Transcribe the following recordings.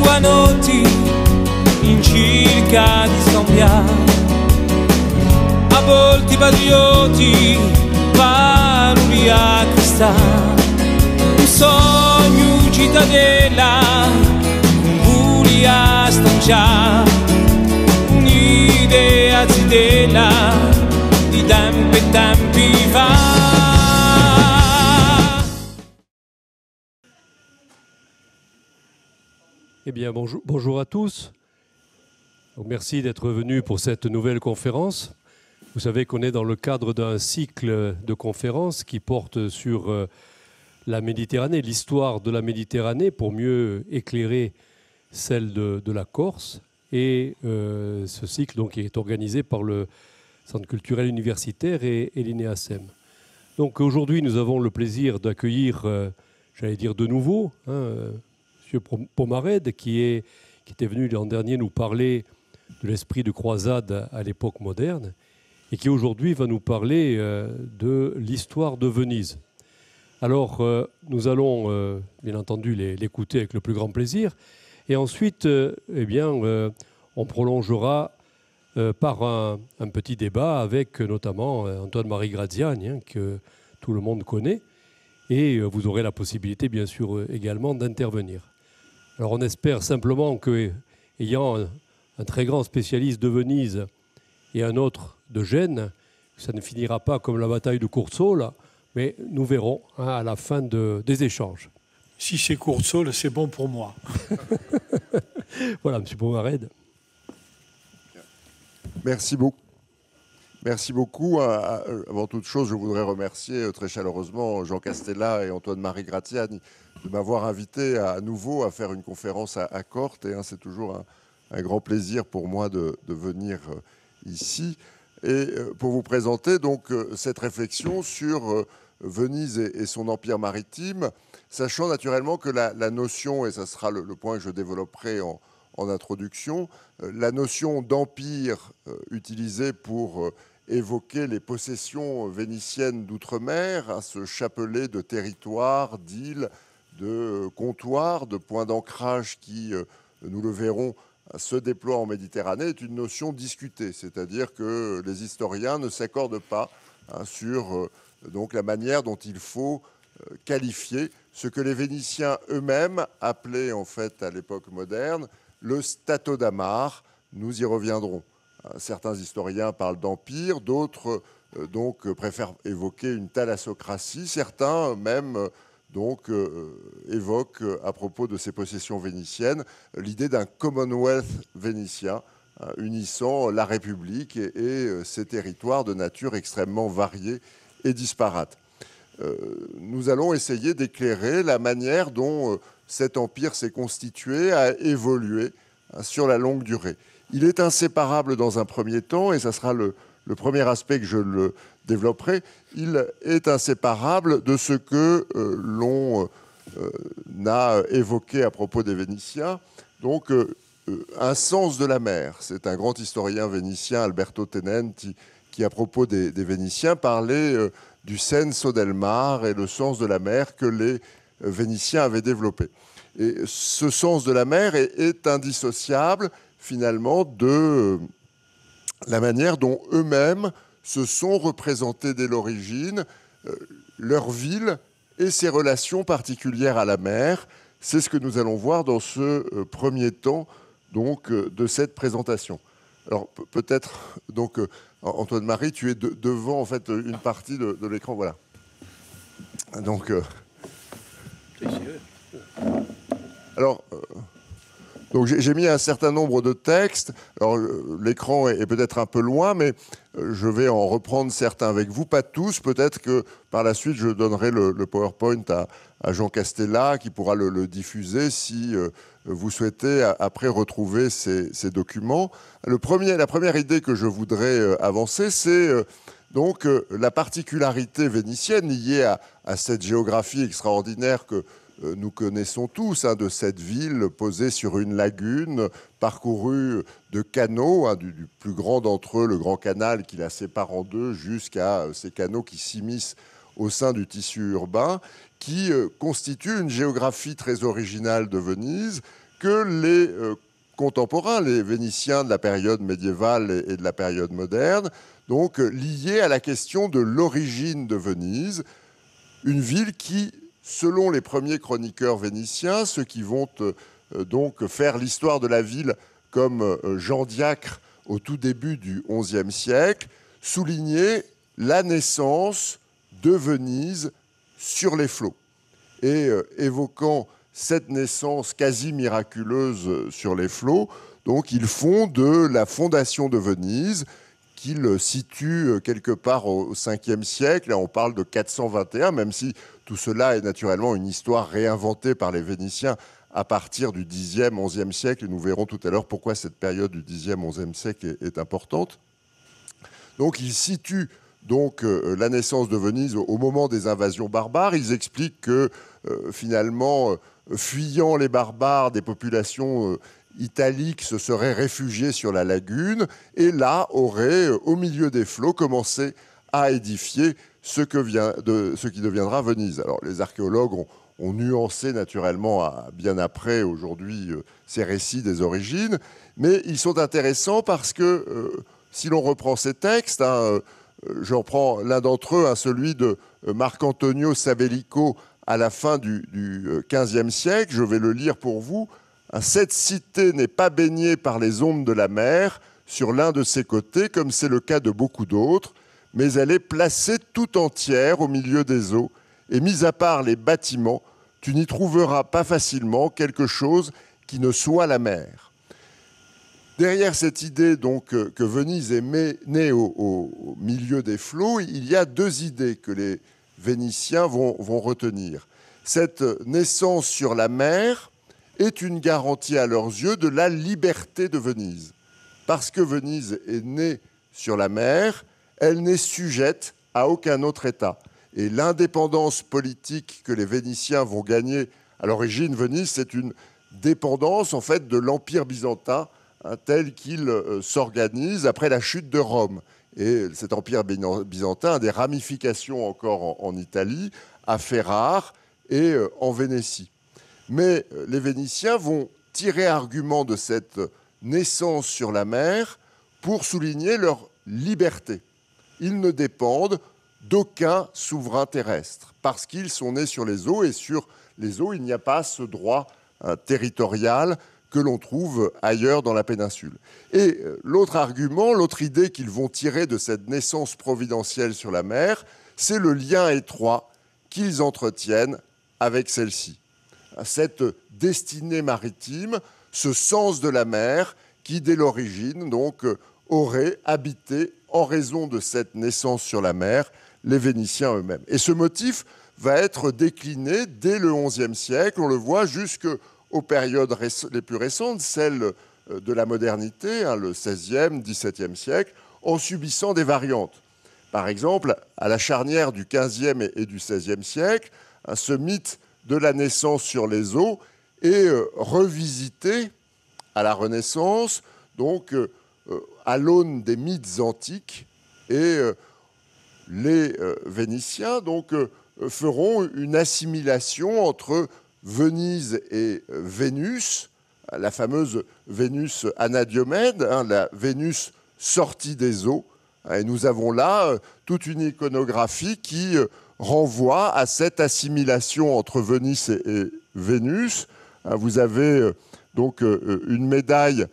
a notti in circa di scambiare, a volti patrioti valori a cristà, un sogno cittadella con voli a stanciare, un'idea zitella di tempi e tempi fa. Eh bien, bonjour à tous. Donc, merci d'être venus pour cette nouvelle conférence. Vous savez qu'on est dans le cadre d'un cycle de conférences qui porte sur la Méditerranée, l'histoire de la Méditerranée, pour mieux éclairer celle de la Corse. Et ce cycle donc, est organisé par le Centre culturel universitaire et l'INEASEM. Donc aujourd'hui, nous avons le plaisir d'accueillir, j'allais dire de nouveau, M. Pomarède, qui était venu l'an dernier nous parler de l'esprit de croisade à l'époque moderne et qui aujourd'hui va nous parler de l'histoire de Venise. Alors, nous allons bien entendu l'écouter avec le plus grand plaisir et ensuite, on prolongera par un petit débat avec notamment Antoine-Marie Graziani, que tout le monde connaît, et vous aurez la possibilité, bien sûr, également d'intervenir. Alors on espère simplement qu'ayant un très grand spécialiste de Venise et un autre de Gênes, ça ne finira pas comme la bataille de Coursault, mais nous verrons à la fin des échanges. Si c'est Coursault, c'est bon pour moi. Voilà, M. Pomarède. Merci beaucoup. Merci beaucoup. Avant toute chose, je voudrais remercier très chaleureusement Jean Castella et Antoine-Marie Graziani de m'avoir invité à nouveau à faire une conférence à Corte. Et c'est toujours un grand plaisir pour moi de venir ici. Et pour vous présenter donc cette réflexion sur Venise et son empire maritime, sachant naturellement que la notion, et ça sera le point que je développerai en introduction, la notion d'empire utilisée pour évoquer les possessions vénitiennes d'outre-mer, ce chapelet de territoires, d'îles, de comptoirs, de points d'ancrage qui, nous le verrons, se déploient en Méditerranée, est une notion discutée. C'est-à-dire que les historiens ne s'accordent pas sur donc, la manière dont il faut qualifier ce que les Vénitiens eux-mêmes appelaient en fait à l'époque moderne le Stato d'Amar. Nous y reviendrons. Certains historiens parlent d'empire, d'autres donc préfèrent évoquer une thalassocratie, certains même donc évoquent à propos de ces possessions vénitiennes l'idée d'un Commonwealth vénitien unissant la République et ses territoires de nature extrêmement variée et disparate. Nous allons essayer d'éclairer la manière dont cet empire s'est constitué, a évolué sur la longue durée. Il est inséparable dans un premier temps, et ça sera le premier aspect que je le développerai, il est inséparable de ce que l'on a évoqué à propos des Vénitiens, donc un sens de la mer. C'est un grand historien vénitien, Alberto Tenenti, qui à propos des Vénitiens parlait du senso del mar et le sens de la mer que les Vénitiens avaient développé. Et ce sens de la mer est indissociable finalement de la manière dont eux-mêmes se sont représentés dès l'origine leur ville et ses relations particulières à la mer. C'est ce que nous allons voir dans ce premier temps donc, de cette présentation. Alors peut-être, donc Antoine-Marie, tu es devant en fait une partie de l'écran, voilà. Donc, alors, donc j'ai mis un certain nombre de textes. Alors l'écran est peut-être un peu loin, mais je vais en reprendre certains avec vous, pas tous. Peut-être que par la suite, je donnerai le PowerPoint à Jean Castella, qui pourra le diffuser si vous souhaitez après retrouver ces documents. La première idée que je voudrais avancer, c'est donc la particularité vénitienne liée à cette géographie extraordinaire que nous connaissons tous, de cette ville posée sur une lagune, parcourue de canaux, du plus grand d'entre eux, le Grand Canal, qui la sépare en deux, jusqu'à ces canaux qui s'immiscent au sein du tissu urbain, qui constitue une géographie très originale de Venise, que les contemporains, les Vénitiens de la période médiévale et de la période moderne, donc liés à la question de l'origine de Venise, une ville qui, selon les premiers chroniqueurs vénitiens, ceux qui vont donc faire l'histoire de la ville comme Jean Diacre au tout début du XIe siècle, soulignait la naissance de Venise sur les flots. Et évoquant cette naissance quasi miraculeuse sur les flots, donc ils font de la fondation de Venise, qu'ils situent quelque part au 5e siècle, là on parle de 421, même si tout cela est naturellement une histoire réinventée par les Vénitiens à partir du 10e, 11e siècle, et nous verrons tout à l'heure pourquoi cette période du 10e, 11e siècle est importante. Donc ils situent donc la naissance de Venise au moment des invasions barbares. Ils expliquent que finalement, fuyant les barbares, des populations italiques se seraient réfugiées sur la lagune et là auraient, au milieu des flots, commencé à édifier ce qui deviendra Venise. Alors les archéologues ont nuancé naturellement bien après aujourd'hui ces récits des origines, mais ils sont intéressants parce que si l'on reprend ces textes, je reprends l'un d'entre eux, celui de Marc-Antonio Sabellico à la fin du XVe siècle. Je vais le lire pour vous. Cette cité n'est pas baignée par les ondes de la mer sur l'un de ses côtés, comme c'est le cas de beaucoup d'autres, mais elle est placée tout entière au milieu des eaux. Et mis à part les bâtiments, tu n'y trouveras pas facilement quelque chose qui ne soit la mer. Derrière cette idée donc, que Venise est née au milieu des flots, il y a deux idées que les Vénitiens vont retenir. Cette naissance sur la mer est une garantie à leurs yeux de la liberté de Venise. Parce que Venise est née sur la mer, elle n'est sujette à aucun autre État. Et l'indépendance politique que les Vénitiens vont gagner, à l'origine, Venise, c'est une dépendance en fait de l'Empire byzantin, tel qu'il s'organise après la chute de Rome. Et cet empire byzantin a des ramifications encore en Italie, à Ferrare et en Vénétie. Mais les Vénitiens vont tirer argument de cette naissance sur la mer pour souligner leur liberté. Ils ne dépendent d'aucun souverain terrestre, parce qu'ils sont nés sur les eaux, et sur les eaux, il n'y a pas ce droit territorial que l'on trouve ailleurs dans la péninsule. Et l'autre argument, l'autre idée qu'ils vont tirer de cette naissance providentielle sur la mer, c'est le lien étroit qu'ils entretiennent avec celle-ci. Cette destinée maritime, ce sens de la mer qui, dès l'origine, donc, aurait habité, en raison de cette naissance sur la mer, les Vénitiens eux-mêmes. Et ce motif va être décliné dès le XIe siècle, on le voit jusqu'aux périodes les plus récentes, celles de la modernité, le XVIe, XVIIe siècle, en subissant des variantes. Par exemple, à la charnière du XVe et du XVIe siècle, ce mythe de la naissance sur les eaux est revisité à la Renaissance, donc à l'aune des mythes antiques, et les Vénitiens donc, feront une assimilation entre Venise et Vénus, la fameuse Vénus Anadyomède, la Vénus sortie des eaux. Et nous avons là toute une iconographie qui renvoie à cette assimilation entre Venise et Vénus. Vous avez donc une médaille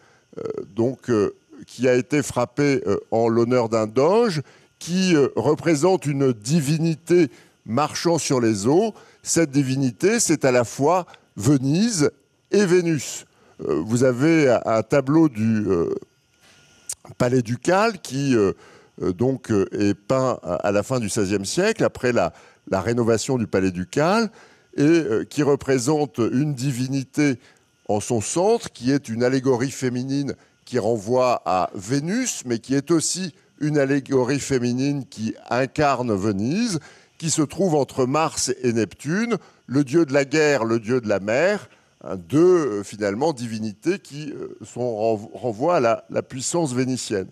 qui a été frappée en l'honneur d'un doge qui représente une divinité marchant sur les eaux. Cette divinité, c'est à la fois Venise et Vénus. Vous avez un tableau du Palais ducal qui est peint à la fin du XVIe siècle, après la rénovation du Palais ducal, et qui représente une divinité en son centre, qui est une allégorie féminine qui renvoie à Vénus, mais qui est aussi une allégorie féminine qui incarne Venise, qui se trouve entre Mars et Neptune, le dieu de la guerre, le dieu de la mer, deux finalement divinités qui renvoient à la puissance vénitienne.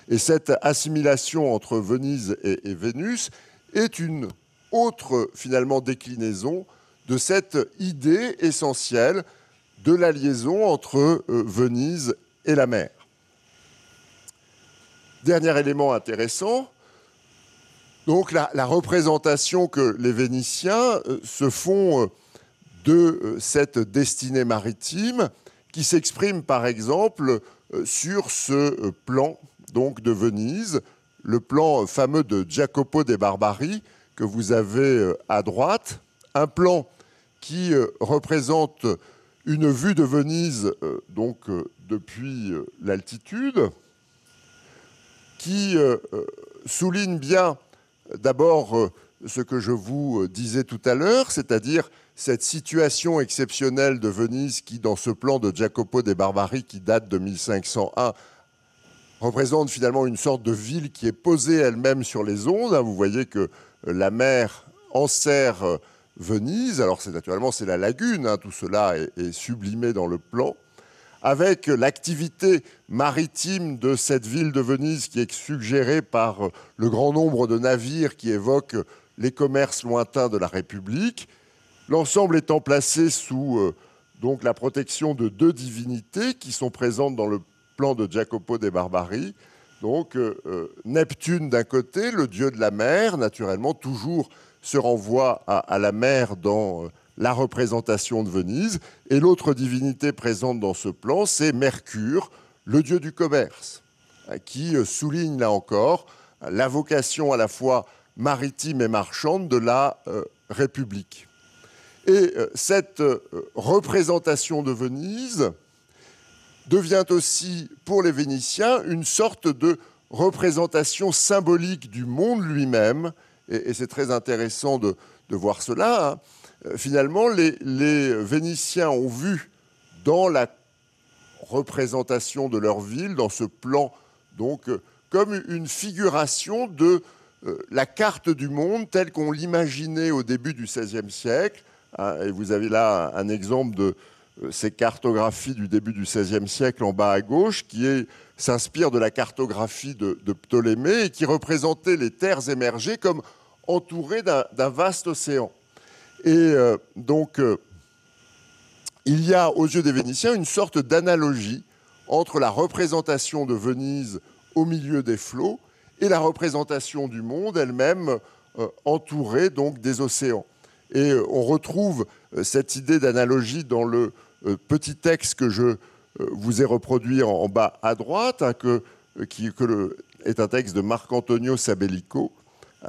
Et cette assimilation entre Venise et Vénus est une autre finalement déclinaison de cette idée essentielle de la liaison entre Venise et la mer. Dernier élément intéressant, donc la représentation que les Vénitiens se font de cette destinée maritime qui s'exprime par exemple sur ce plan donc, de Venise, le plan fameux de Jacopo de Barbari que vous avez à droite, un plan qui représente une vue de Venise donc, depuis l'altitude, qui souligne bien d'abord ce que je vous disais tout à l'heure, c'est-à-dire cette situation exceptionnelle de Venise qui, dans ce plan de Jacopo de Barbari qui date de 1501, représente finalement une sorte de ville qui est posée elle-même sur les ondes. Vous voyez que la mer enserre Venise. Alors naturellement, c'est la lagune, tout cela est sublimé dans le plan, avec l'activité maritime de cette ville de Venise qui est suggérée par le grand nombre de navires qui évoquent les commerces lointains de la République. L'ensemble étant placé sous donc, la protection de deux divinités qui sont présentes dans le plan de Jacopo de Barbari. Donc Neptune d'un côté, le dieu de la mer, naturellement toujours se renvoie à la mer dans la représentation de Venise. Et l'autre divinité présente dans ce plan, c'est Mercure, le dieu du commerce, qui souligne là encore la vocation à la fois maritime et marchande de la République. Et cette représentation de Venise devient aussi, pour les Vénitiens, une sorte de représentation symbolique du monde lui-même. Et c'est très intéressant de voir cela. Finalement, les Vénitiens ont vu dans la représentation de leur ville, dans ce plan, donc, comme une figuration de la carte du monde telle qu'on l'imaginait au début du XVIe siècle. Et vous avez là un exemple de ces cartographies du début du XVIe siècle en bas à gauche, qui s'inspire de la cartographie de Ptolémée et qui représentait les terres émergées comme entourées d'un vaste océan. Et donc, il y a aux yeux des Vénitiens une sorte d'analogie entre la représentation de Venise au milieu des flots et la représentation du monde elle-même entourée donc des océans. Et on retrouve cette idée d'analogie dans le petit texte que je vous ai reproduit en bas à droite, qui est un texte de Marc-Antonio Sabellico.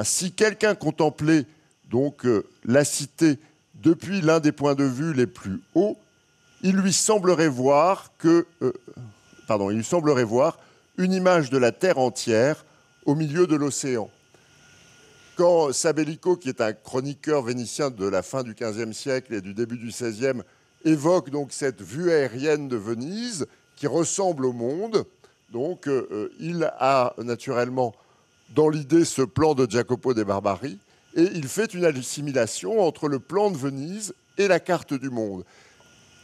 Si quelqu'un contemplait donc la cité depuis l'un des points de vue les plus hauts, il lui semblerait voir une image de la terre entière au milieu de l'océan. Quand Sabellico, qui est un chroniqueur vénitien de la fin du XVe siècle et du début du XVIe, évoque donc cette vue aérienne de Venise qui ressemble au monde, donc il a naturellement dans l'idée ce plan de Jacopo de Barbari et il fait une assimilation entre le plan de Venise et la carte du monde.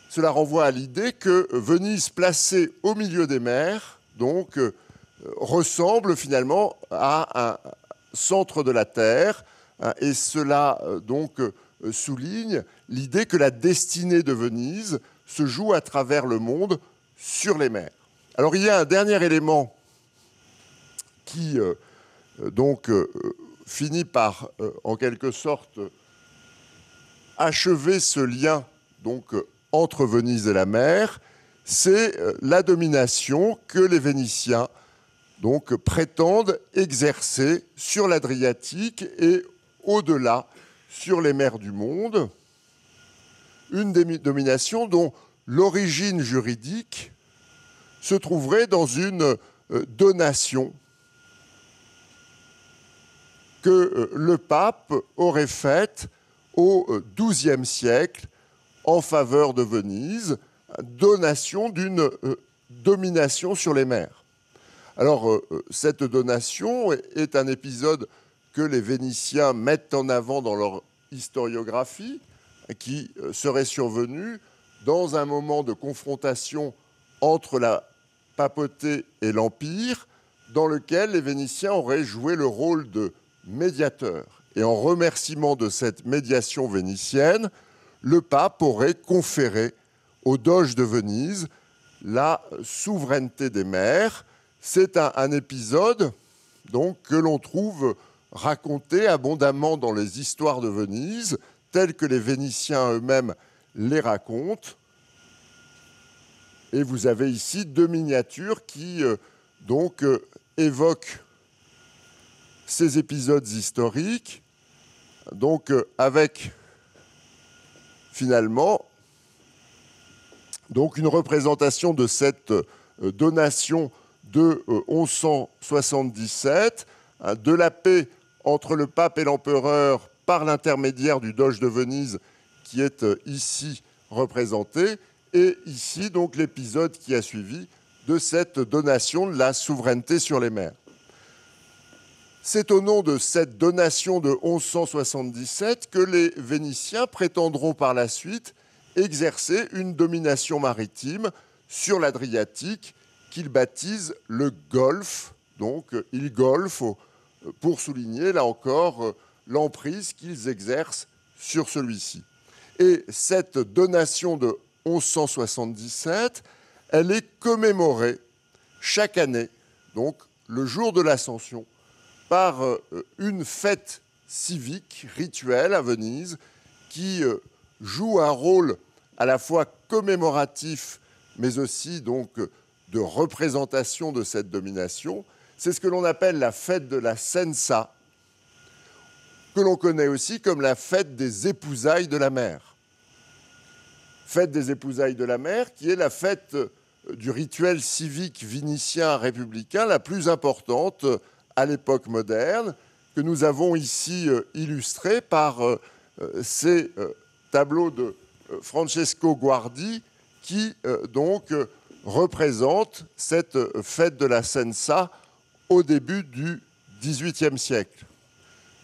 Cela renvoie à l'idée que Venise, placée au milieu des mers, donc ressemble finalement à un centre de la Terre, et cela donc souligne l'idée que la destinée de Venise se joue à travers le monde sur les mers. Alors il y a un dernier élément qui finit par en quelque sorte achever ce lien donc entre Venise et la mer, c'est la domination que les Vénitiens donc prétendent exercer sur l'Adriatique et au-delà sur les mers du monde. Une domination dont l'origine juridique se trouverait dans une donation que le pape aurait faite au XIIe siècle en faveur de Venise, donation d'une domination sur les mers. Alors, cette donation est un épisode que les Vénitiens mettent en avant dans leur historiographie, qui serait survenu dans un moment de confrontation entre la papauté et l'Empire, dans lequel les Vénitiens auraient joué le rôle de médiateur. Et en remerciement de cette médiation vénitienne, le pape aurait conféré au Doge de Venise, la souveraineté des mers. C'est un épisode donc, que l'on trouve raconté abondamment dans les histoires de Venise, telles que les Vénitiens eux-mêmes les racontent. Et vous avez ici 2 miniatures qui évoquent ces épisodes historiques, donc avec finalement donc une représentation de cette donation de 1177, de la paix entre le pape et l'empereur par l'intermédiaire du Doge de Venise qui est ici représenté, et ici donc l'épisode qui a suivi de cette donation de la souveraineté sur les mers. C'est au nom de cette donation de 1177 que les Vénitiens prétendront par la suite exercer une domination maritime sur l'Adriatique qu'ils baptisent le Golfe. Donc ils golfent pour souligner là encore l'emprise qu'ils exercent sur celui-ci. Et cette donation de 1177, elle est commémorée chaque année, donc le jour de l'Ascension, par une fête civique, rituelle à Venise, qui joue un rôle à la fois commémoratif, mais aussi donc de représentation de cette domination. C'est ce que l'on appelle la fête de la Sensa, que l'on connaît aussi comme la fête des épousailles de la mer. Fête des épousailles de la mer, qui est la fête du rituel civique vénitien républicain la plus importante à l'époque moderne, que nous avons ici illustrée par ces tableaux de Francesco Guardi, qui donc représente cette fête de la Sensa au début du XVIIIe siècle.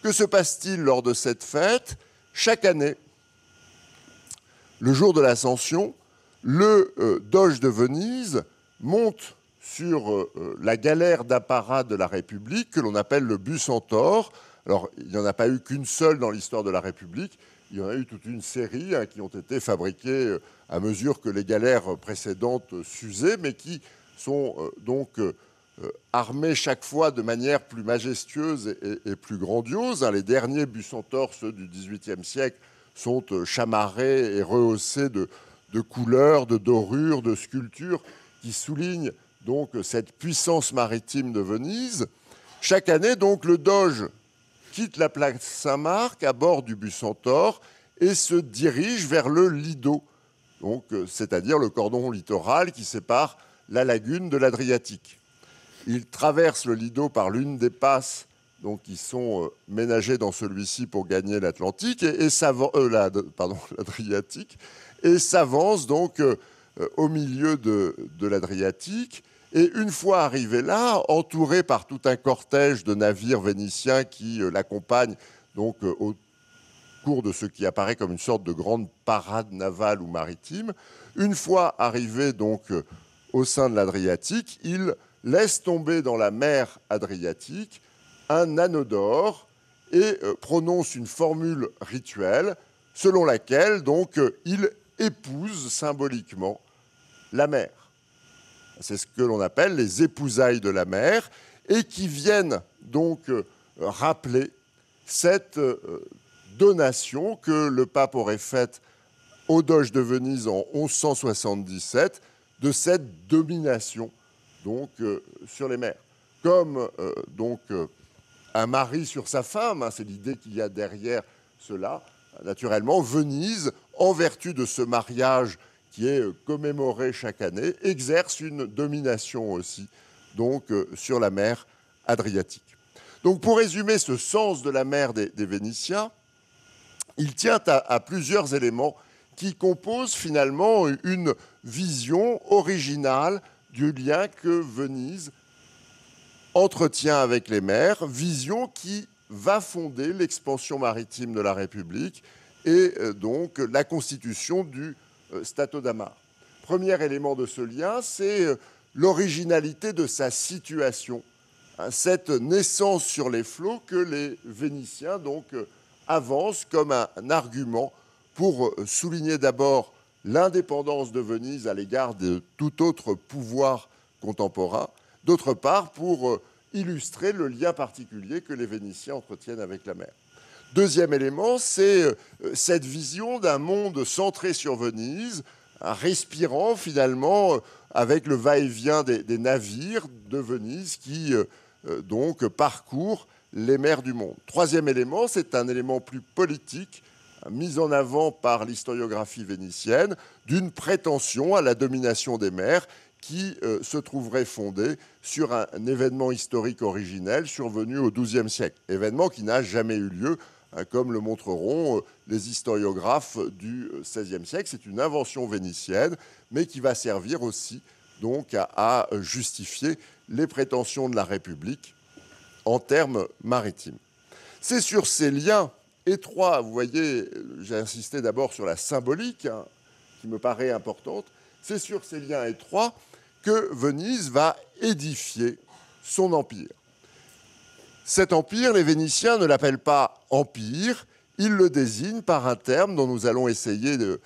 Que se passe-t-il lors de cette fête? Chaque année, le jour de l'Ascension, le Doge de Venise monte sur la galère d'apparat de la République, que l'on appelle le Bucentaure. Alors, il n'y en a pas eu qu'une seule dans l'histoire de la République, il y en a eu toute une série qui ont été fabriquées à mesure que les galères précédentes s'usaient, mais qui sont armées chaque fois de manière plus majestueuse et plus grandiose. Les derniers Bucentaures, ceux du XVIIIe siècle, sont chamarrés et rehaussés de couleurs, de dorures, de sculptures qui soulignent donc cette puissance maritime de Venise. Chaque année, donc, le Doge quitte la place Saint-Marc à bord du Bucentaure et se dirige vers le Lido, donc, c'est-à-dire le cordon littoral qui sépare la lagune de l'Adriatique. Il traverse le Lido par l'une des passes donc, qui sont ménagées dans celui-ci pour gagner l'Atlantique l'Adriatique, et s'avance donc au milieu de l'Adriatique. Et une fois arrivé là, entouré par tout un cortège de navires vénitiens qui l'accompagnent donc au cours de ce qui apparaît comme une sorte de grande parade navale ou maritime, une fois arrivé donc au sein de l'Adriatique, il laisse tomber dans la mer Adriatique un anneau d'or et prononce une formule rituelle selon laquelle donc il épouse symboliquement la mer. C'est ce que l'on appelle les épousailles de la mer et qui viennent donc rappeler cette donation que le pape aurait faite au Doge de Venise en 1177 de cette domination donc sur les mers. Comme donc un mari sur sa femme, c'est l'idée qu'il y a derrière cela. Naturellement, Venise, en vertu de ce mariage qui est commémoré chaque année, exerce une domination aussi donc, sur la mer Adriatique. Donc, pour résumer ce sens de la mer des Vénitiens, il tient à plusieurs éléments qui composent finalement une vision originale du lien que Venise entretient avec les mers, vision qui va fonder l'expansion maritime de la République et donc la constitution du Stato d'Amare. Premier élément de ce lien, c'est l'originalité de sa situation, cette naissance sur les flots que les Vénitiens donc avancent comme un argument pour souligner d'abord l'indépendance de Venise à l'égard de tout autre pouvoir contemporain, d'autre part pour illustrer le lien particulier que les Vénitiens entretiennent avec la mer. Deuxième élément, c'est cette vision d'un monde centré sur Venise, respirant finalement avec le va-et-vient des navires de Venise qui donc parcourent les mers du monde. Troisième élément, c'est un élément plus politique, mis en avant par l'historiographie vénitienne, d'une prétention à la domination des mers qui se trouverait fondée sur un événement historique originel survenu au XIIe siècle. Événement qui n'a jamais eu lieu, comme le montreront les historiographes du XVIe siècle. C'est une invention vénitienne, mais qui va servir aussi donc à justifier les prétentions de la République en termes maritimes. C'est sur ces liens étroits, vous voyez, j'ai insisté d'abord sur la symbolique, qui me paraît importante, c'est sur ces liens étroits que Venise va édifier son empire. Cet empire, les Vénitiens ne l'appellent pas empire, ils le désignent par un terme dont nous allons essayer de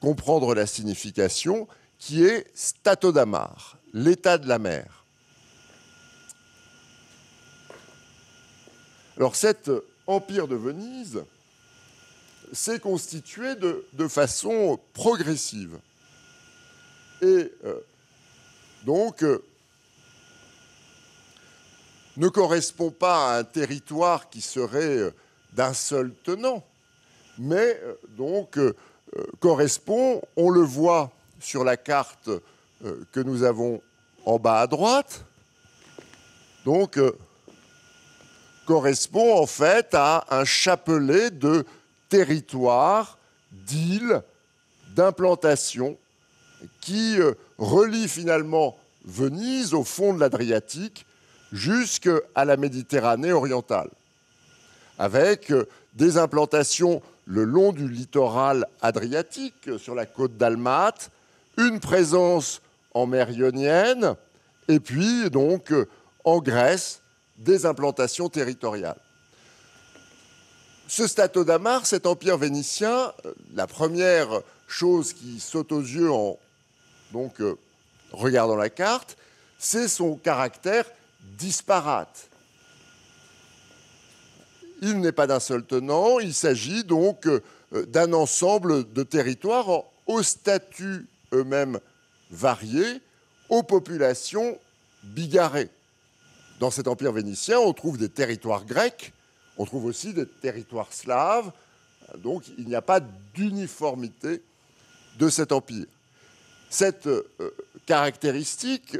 comprendre la signification, qui est stato d'amar, l'état de la mer. Alors cet empire de Venise s'est constitué de façon progressive. Et donc ne correspond pas à un territoire qui serait d'un seul tenant, mais donc correspond, on le voit sur la carte que nous avons en bas à droite, donc correspond en fait à un chapelet de territoires, d'îles, d'implantations qui relie finalement Venise au fond de l'Adriatique jusqu'à la Méditerranée orientale, avec des implantations le long du littoral adriatique, sur la côte dalmate, une présence en mer Ionienne, et puis donc en Grèce, des implantations territoriales. Ce stato d'Amar, cet empire vénitien, la première chose qui saute aux yeux en regardant la carte, c'est son caractère disparate. Il n'est pas d'un seul tenant, il s'agit donc d'un ensemble de territoires aux statuts eux-mêmes variés, aux populations bigarrées. Dans cet empire vénitien, on trouve des territoires grecs, on trouve aussi des territoires slaves, donc il n'y a pas d'uniformité de cet empire. Cette caractéristique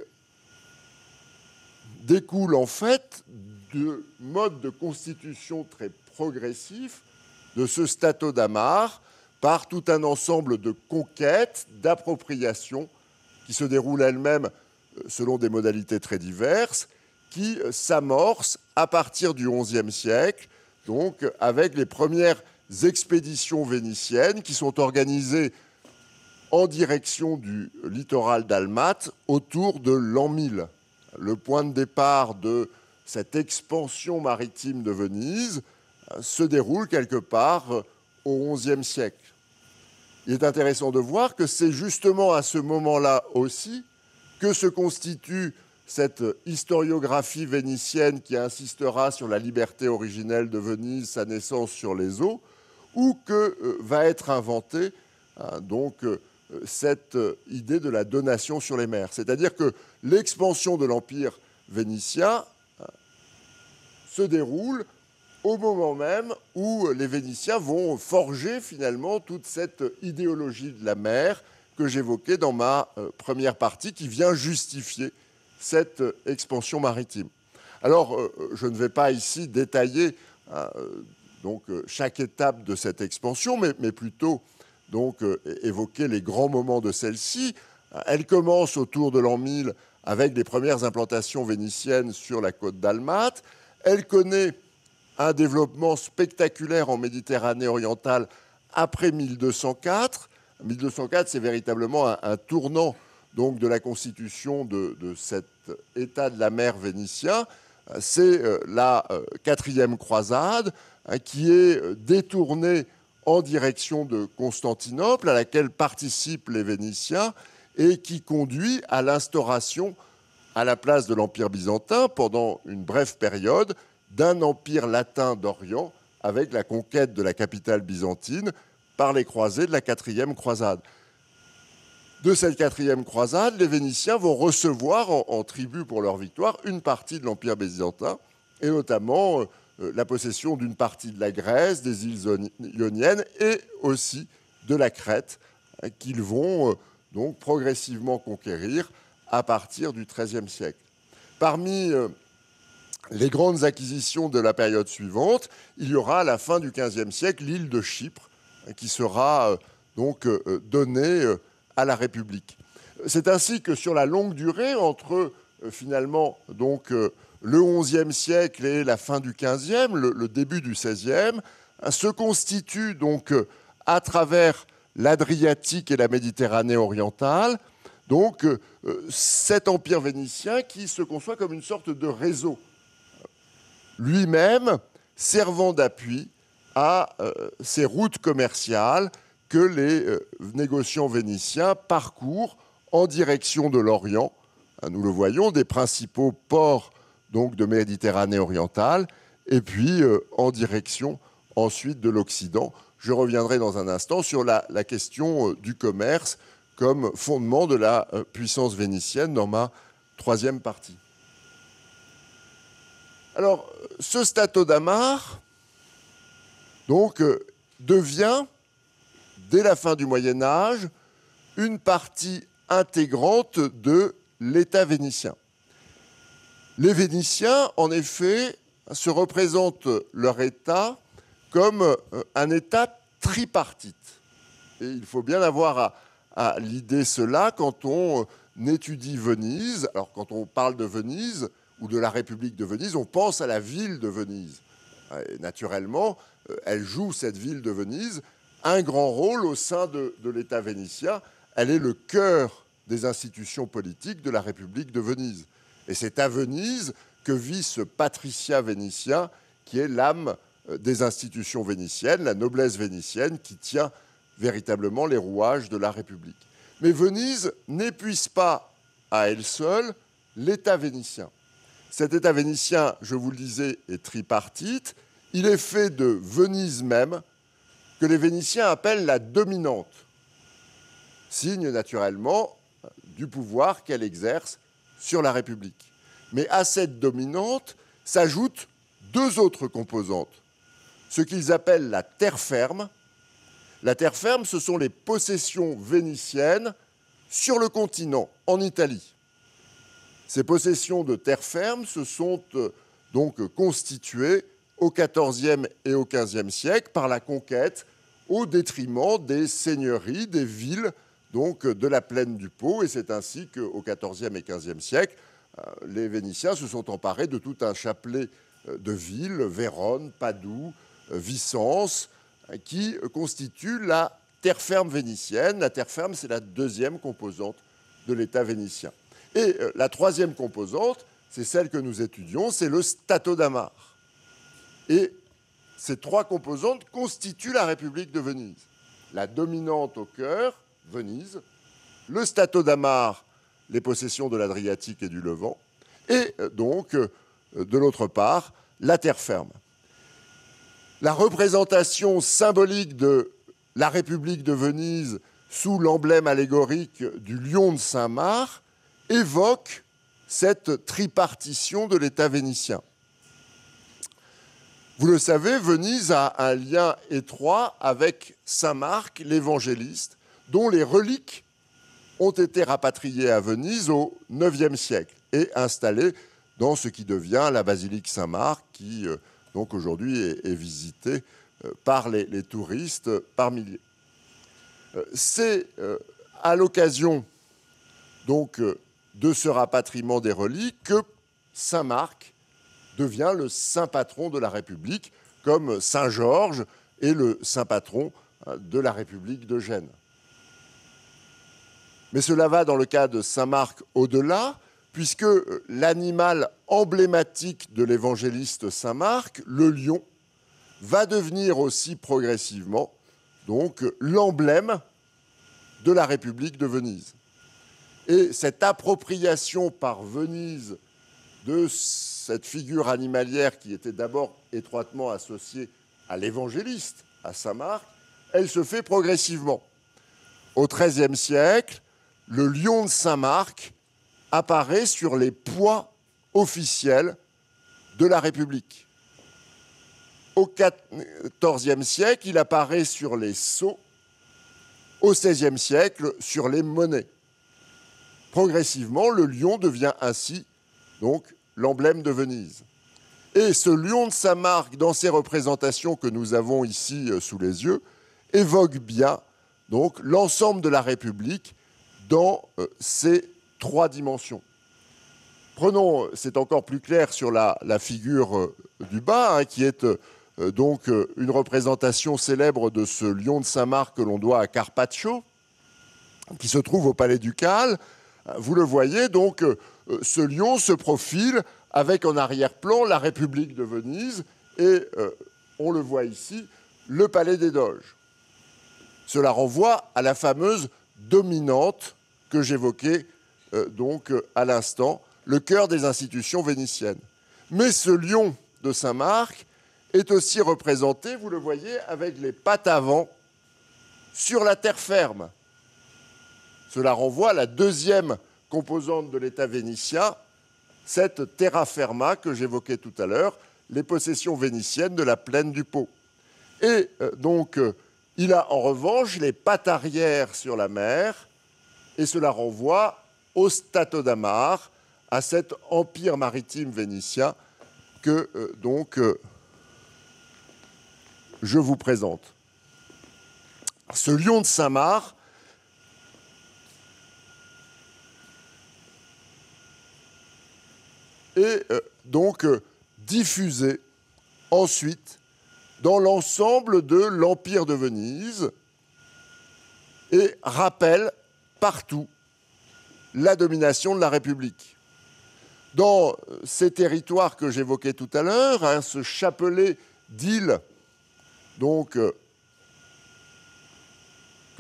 découle en fait de modes de constitution très progressifs de ce stato d'Amar par tout un ensemble de conquêtes, d'appropriations qui se déroulent elles-mêmes selon des modalités très diverses, qui s'amorcent à partir du XIe siècle, donc avec les premières expéditions vénitiennes qui sont organisées en direction du littoral dalmate autour de l'an 1000. Le point de départ de cette expansion maritime de Venise se déroule quelque part au XIe siècle. Il est intéressant de voir que c'est justement à ce moment-là aussi que se constitue cette historiographie vénitienne qui insistera sur la liberté originelle de Venise, sa naissance sur les eaux, où que va être inventée cette idée de la donation sur les mers. C'est-à-dire que l'expansion de l'Empire vénitien se déroule au moment même où les Vénitiens vont forger finalement toute cette idéologie de la mer que j'évoquais dans ma première partie, qui vient justifier cette expansion maritime. Alors, je ne vais pas ici détailler chaque étape de cette expansion, mais plutôt évoquer les grands moments de celle-ci. Elle commence autour de l'an 1000 avec les premières implantations vénitiennes sur la côte dalmate. Elle connaît un développement spectaculaire en Méditerranée orientale après 1204. 1204, c'est véritablement un tournant donc, de la constitution de cet état de la mer vénitien. C'est la 4e croisade qui est détournée en direction de Constantinople, à laquelle participent les Vénitiens, et qui conduit à l'instauration, à la place de l'Empire byzantin, pendant une brève période, d'un empire latin d'Orient, avec la conquête de la capitale byzantine par les croisés de la 4e croisade. De cette 4e croisade, les Vénitiens vont recevoir en tribut pour leur victoire une partie de l'Empire byzantin, et notamment la possession d'une partie de la Grèce, des îles ioniennes et aussi de la Crète, qu'ils vont donc progressivement conquérir à partir du XIIIe siècle. Parmi les grandes acquisitions de la période suivante, il y aura à la fin du XVe siècle l'île de Chypre, qui sera donc donnée à la République. C'est ainsi que sur la longue durée, entre finalement donc le XIe siècle et la fin du XVe, le début du XVIe, se constitue donc à travers l'Adriatique et la Méditerranée orientale, donc cet empire vénitien qui se conçoit comme une sorte de réseau, lui-même servant d'appui à ces routes commerciales que les négociants vénitiens parcourent en direction de l'Orient. Nous le voyons, des principaux ports donc, de Méditerranée orientale, et puis en direction ensuite de l'Occident. Je reviendrai dans un instant sur la question du commerce comme fondement de la puissance vénitienne dans ma troisième partie. Alors, ce Stato d'Amar donc, devient, dès la fin du Moyen-Âge, une partie intégrante de l'État vénitien. Les Vénitiens, en effet, se représentent leur État comme un État tripartite. Et il faut bien avoir à l'idée cela quand on étudie Venise. Alors, quand on parle de Venise ou de la République de Venise, on pense à la ville de Venise. Et naturellement, elle joue, cette ville de Venise, un grand rôle au sein de l'État vénitien. Elle est le cœur des institutions politiques de la République de Venise. Et c'est à Venise que vit ce patriciat vénitien qui est l'âme des institutions vénitiennes, la noblesse vénitienne qui tient véritablement les rouages de la République. Mais Venise n'épuise pas à elle seule l'État vénitien. Cet État vénitien, je vous le disais, est tripartite. Il est fait de Venise même, que les Vénitiens appellent la dominante, signe naturellement du pouvoir qu'elle exerce sur la République. Mais à cette dominante s'ajoutent deux autres composantes, ce qu'ils appellent la terre ferme. La terre ferme, ce sont les possessions vénitiennes sur le continent, en Italie. Ces possessions de terre ferme se sont donc constituées au XIVe et au XVe siècle par la conquête au détriment des seigneuries, des villes donc de la plaine du Pô. Et c'est ainsi qu'au XIVe et XVe siècle, les Vénitiens se sont emparés de tout un chapelet de villes, Vérone, Padoue, Vicence, qui constituent la terre ferme vénitienne. La terre ferme, c'est la deuxième composante de l'État vénitien. Et la troisième composante, c'est celle que nous étudions, c'est le Stato d'Amar. Et ces trois composantes constituent la République de Venise. La dominante au cœur, Venise, le Stato d'Amar, les possessions de l'Adriatique et du Levant, et donc, de l'autre part, la terre ferme. La représentation symbolique de la République de Venise sous l'emblème allégorique du lion de Saint-Marc évoque cette tripartition de l'État vénitien. Vous le savez, Venise a un lien étroit avec Saint Marc, l'évangéliste, dont les reliques ont été rapatriées à Venise au IXe siècle et installées dans ce qui devient la basilique Saint-Marc, qui donc aujourd'hui est visitée par les touristes par milliers. C'est à l'occasion donc de ce rapatriement des reliques que Saint Marc devient le saint patron de la République, comme Saint Georges est le saint patron de la République de Gênes. Mais cela va, dans le cas de Saint Marc, au-delà, puisque l'animal emblématique de l'évangéliste Saint Marc, le lion, va devenir aussi progressivement donc l'emblème de la République de Venise. Et cette appropriation par Venise de cette figure animalière qui était d'abord étroitement associée à l'évangéliste, à saint Marc, elle se fait progressivement. Au XIIIe siècle, le lion de saint Marc apparaît sur les poids officiels de la République. Au XIVe siècle, il apparaît sur les sceaux. Au XVIe siècle, sur les monnaies. Progressivement, le lion devient ainsi donc l'emblème de Venise. Et ce lion de saint Marc, dans ces représentations que nous avons ici sous les yeux, évoque bien donc l'ensemble de la République dans ces trois dimensions. Prenons, c'est encore plus clair sur la figure du bas, hein, qui est donc une représentation célèbre de ce lion de saint Marc que l'on doit à Carpaccio, qui se trouve au Palais Ducal. Vous le voyez, donc, ce lion se profile avec en arrière-plan la République de Venise et, on le voit ici, le Palais des Doges. Cela renvoie à la fameuse dominante que j'évoquais donc à l'instant, le cœur des institutions vénitiennes. Mais ce lion de Saint-Marc est aussi représenté, vous le voyez, avec les pattes avant sur la terre ferme. Cela renvoie à la deuxième composante de l'État vénitien, cette terra firma que j'évoquais tout à l'heure, les possessions vénitiennes de la plaine du Pô. Et donc, il a en revanche les pattes arrière sur la mer, et cela renvoie au Stato d'Amar, à cet empire maritime vénitien que je vous présente. Ce lion de Saint-Marc est donc diffusé ensuite dans l'ensemble de l'Empire de Venise et rappelle partout la domination de la République. Dans ces territoires que j'évoquais tout à l'heure, hein, ce chapelet d'îles donc, que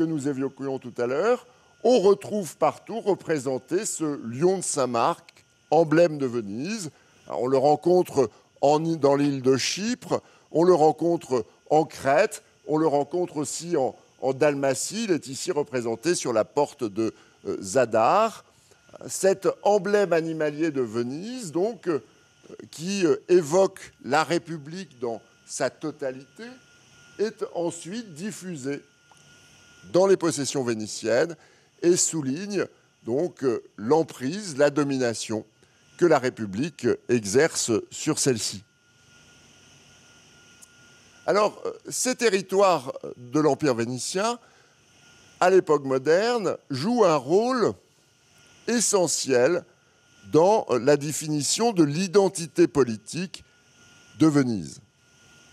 nous évoquions tout à l'heure, on retrouve partout représenté ce lion de Saint-Marc, emblème de Venise. Alors, on le rencontre dans l'île de Chypre, on le rencontre en Crète, on le rencontre aussi en Dalmatie. Il est ici représenté sur la porte de Zadar. Cet emblème animalier de Venise, donc, qui évoque la République dans sa totalité, est ensuite diffusé dans les possessions vénitiennes et souligne donc l'emprise, la domination que la République exerce sur celle-ci. Alors, ces territoires de l'Empire vénitien, à l'époque moderne, jouent un rôle essentiel dans la définition de l'identité politique de Venise,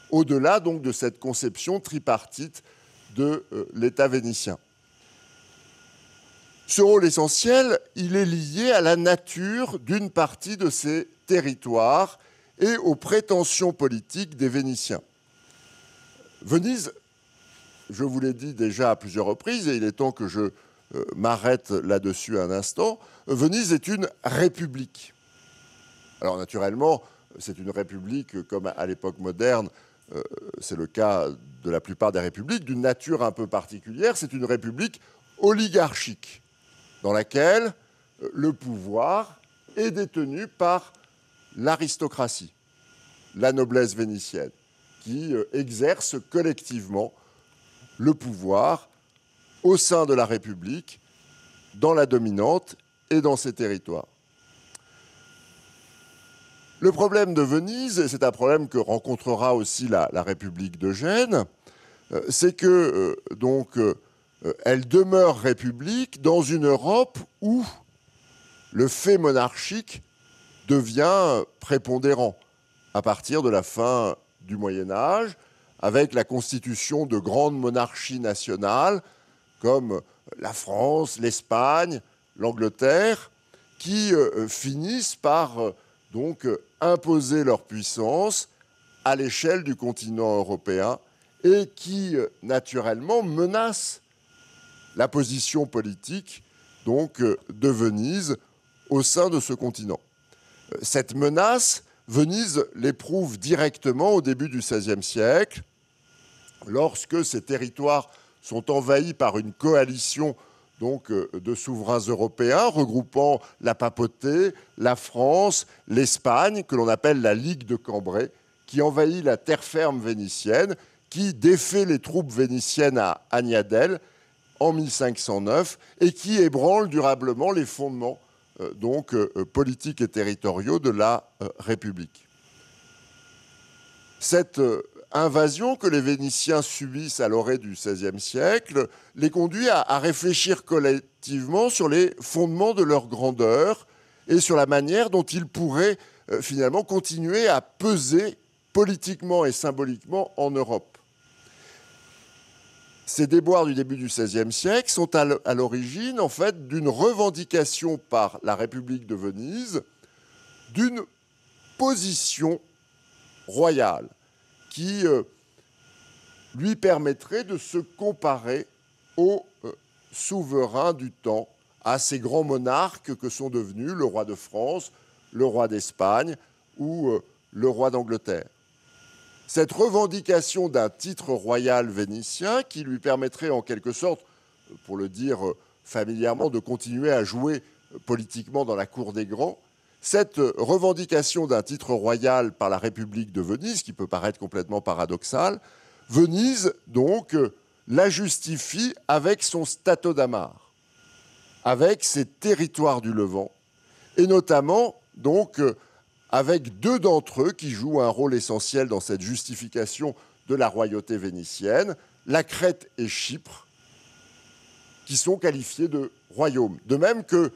au-delà donc de cette conception tripartite de l'État vénitien. Ce rôle essentiel, il est lié à la nature d'une partie de ces territoires et aux prétentions politiques des Vénitiens. Venise, je vous l'ai dit déjà à plusieurs reprises, et il est temps que je m'arrête là-dessus un instant, Venise est une république. Alors naturellement, c'est une république, comme à l'époque moderne, c'est le cas de la plupart des républiques, d'une nature un peu particulière, c'est une république oligarchique, dans laquelle le pouvoir est détenu par l'aristocratie, la noblesse vénitienne, qui exerce collectivement le pouvoir au sein de la République, dans la dominante et dans ses territoires. Le problème de Venise, et c'est un problème que rencontrera aussi la République de Gênes, c'est que elle demeure république dans une Europe où le fait monarchique devient prépondérant à partir de la fin du Moyen-Âge, avec la constitution de grandes monarchies nationales comme la France, l'Espagne, l'Angleterre, qui finissent par imposer leur puissance à l'échelle du continent européen et qui, naturellement, menace la position politique donc, de Venise au sein de ce continent. Cette menace, Venise l'éprouve directement au début du XVIe siècle, lorsque ces territoires sont envahis par une coalition donc, de souverains européens regroupant la papauté, la France, l'Espagne, que l'on appelle la Ligue de Cambrai, qui envahit la terre ferme vénitienne, qui défait les troupes vénitiennes à Agnadel en 1509 et qui ébranle durablement les fondements donc, politiques et territoriaux de la République. Cette invasion que les Vénitiens subissent à l'orée du XVIe siècle les conduit à réfléchir collectivement sur les fondements de leur grandeur et sur la manière dont ils pourraient finalement continuer à peser politiquement et symboliquement en Europe. Ces déboires du début du XVIe siècle sont à l'origine en fait d'une revendication par la République de Venise d'une position royale qui lui permettrait de se comparer aux souverains du temps, à ces grands monarques que sont devenus le roi de France, le roi d'Espagne ou le roi d'Angleterre. Cette revendication d'un titre royal vénitien qui lui permettrait en quelque sorte, pour le dire familièrement, de continuer à jouer politiquement dans la cour des grands, cette revendication d'un titre royal par la République de Venise, qui peut paraître complètement paradoxale, Venise, donc, la justifie avec son Stato d'Amare, avec ses territoires du Levant, et notamment, donc, avec deux d'entre eux qui jouent un rôle essentiel dans cette justification de la royauté vénitienne, la Crète et Chypre, qui sont qualifiés de royaumes. De même que,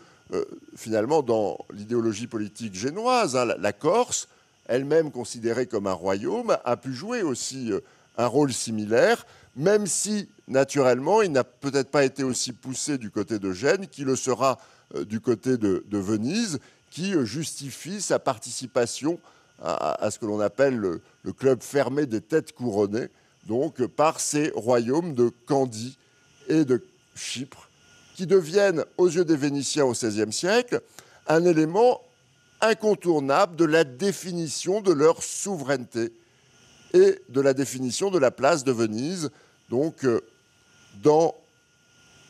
finalement, dans l'idéologie politique génoise, la Corse, elle-même considérée comme un royaume, a pu jouer aussi un rôle similaire, même si, naturellement, il n'a peut-être pas été aussi poussé du côté de Gênes qu'il le sera du côté de Venise, qui justifie sa participation à ce que l'on appelle le club fermé des têtes couronnées, donc par ces royaumes de Candie et de Chypre, qui deviennent, aux yeux des Vénitiens au XVIe siècle, un élément incontournable de la définition de leur souveraineté et de la définition de la place de Venise, donc, dans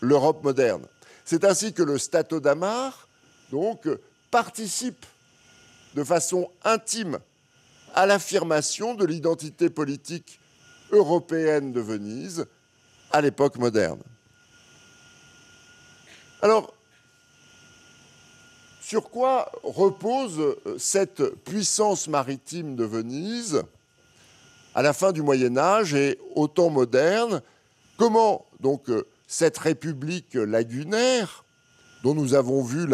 l'Europe moderne. C'est ainsi que le Stato d'Amare, donc, participe de façon intime à l'affirmation de l'identité politique européenne de Venise à l'époque moderne. Alors, sur quoi repose cette puissance maritime de Venise à la fin du Moyen Âge et au temps moderne? Comment donc cette république lagunaire, dont nous avons vu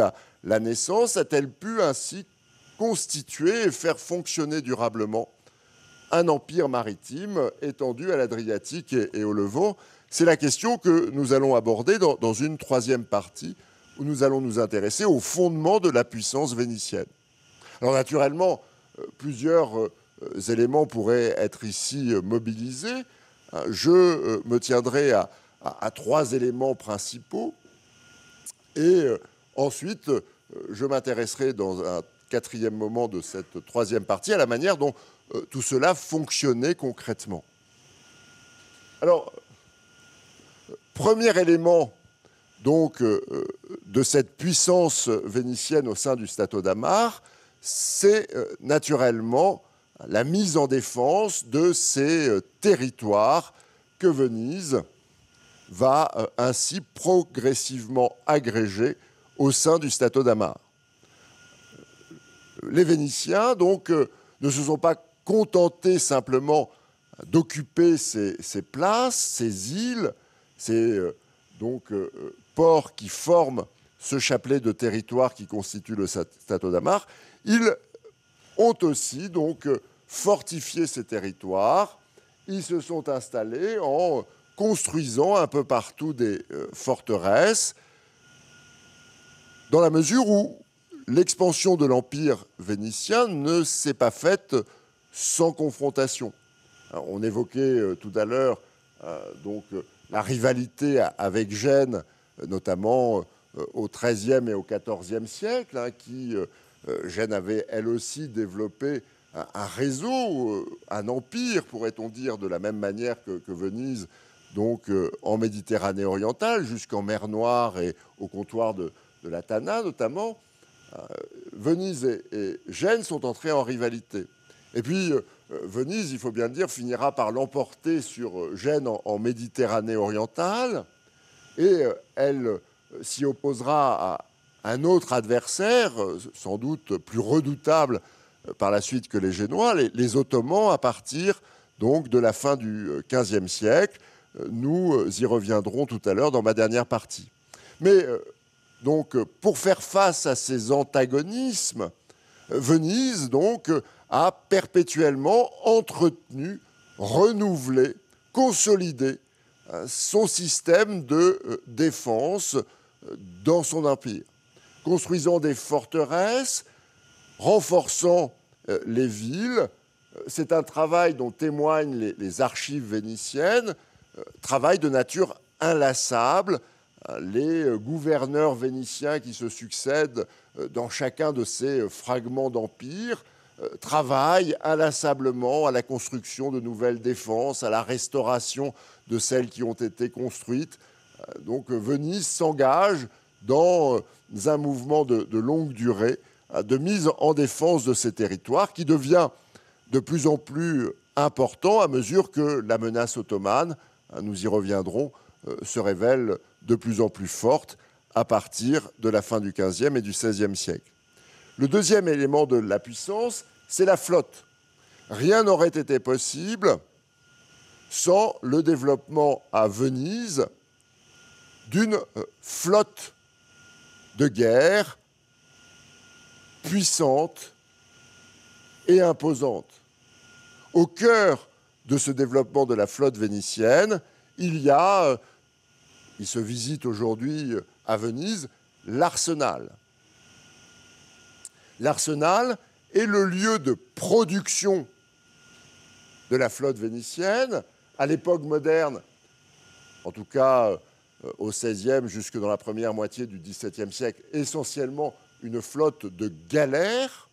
la naissance, a-t-elle pu ainsi constituer et faire fonctionner durablement un empire maritime étendu à l'Adriatique et au Levant? C'est la question que nous allons aborder dans une troisième partie, où nous allons nous intéresser au fondement de la puissance vénitienne. Alors naturellement, plusieurs éléments pourraient être ici mobilisés. Je me tiendrai à trois éléments principaux et ensuite, je m'intéresserai dans un quatrième moment de cette troisième partie à la manière dont tout cela fonctionnait concrètement. Alors, premier élément donc, de cette puissance vénitienne au sein du Stato d'Amare, c'est naturellement la mise en défense de ces territoires que Venise va ainsi progressivement agréger au sein du Stato d'Amare. Les Vénitiens, donc, ne se sont pas contentés simplement d'occuper ces places, ces îles, ces ports qui forment ce chapelet de territoire qui constitue le Stato d'Amare. Ils ont aussi donc fortifié ces territoires. Ils se sont installés en construisant un peu partout des forteresses, dans la mesure où l'expansion de l'Empire vénitien ne s'est pas faite sans confrontation. On évoquait tout à l'heure la rivalité avec Gênes, notamment au XIIIe et au XIVe siècle, qui, Gênes avait elle aussi développé un réseau, un empire, pourrait-on dire, de la même manière que Venise, donc en Méditerranée orientale, jusqu'en mer Noire et au comptoir de la Tana notamment. Venise et Gênes sont entrés en rivalité. Et puis, Venise, il faut bien le dire, finira par l'emporter sur Gênes en Méditerranée orientale, et elle s'y opposera à un autre adversaire, sans doute plus redoutable par la suite que les Génois, les Ottomans, à partir donc de la fin du XVe siècle. Nous y reviendrons tout à l'heure dans ma dernière partie. Mais donc, pour faire face à ces antagonismes, Venise donc a perpétuellement entretenu, renouvelé, consolidé son système de défense dans son empire, construisant des forteresses, renforçant les villes. C'est un travail dont témoignent les archives vénitiennes, travail de nature inlassable. Les gouverneurs vénitiens qui se succèdent dans chacun de ces fragments d'empire travaillent inlassablement à la construction de nouvelles défenses, à la restauration de celles qui ont été construites. Donc Venise s'engage dans un mouvement de longue durée de mise en défense de ces territoires qui devient de plus en plus important à mesure que la menace ottomane, nous y reviendrons, se révèle de plus en plus forte à partir de la fin du XVe et du XVIe siècle. Le deuxième élément de la puissance, c'est la flotte. Rien n'aurait été possible sans le développement à Venise d'une flotte de guerre puissante et imposante. Au cœur de ce développement de la flotte vénitienne, il se visite aujourd'hui à Venise l'arsenal. L'arsenal est le lieu de production de la flotte vénitienne. À l'époque moderne, en tout cas au XVIe jusque dans la première moitié du XVIIe siècle, essentiellement une flotte de galères.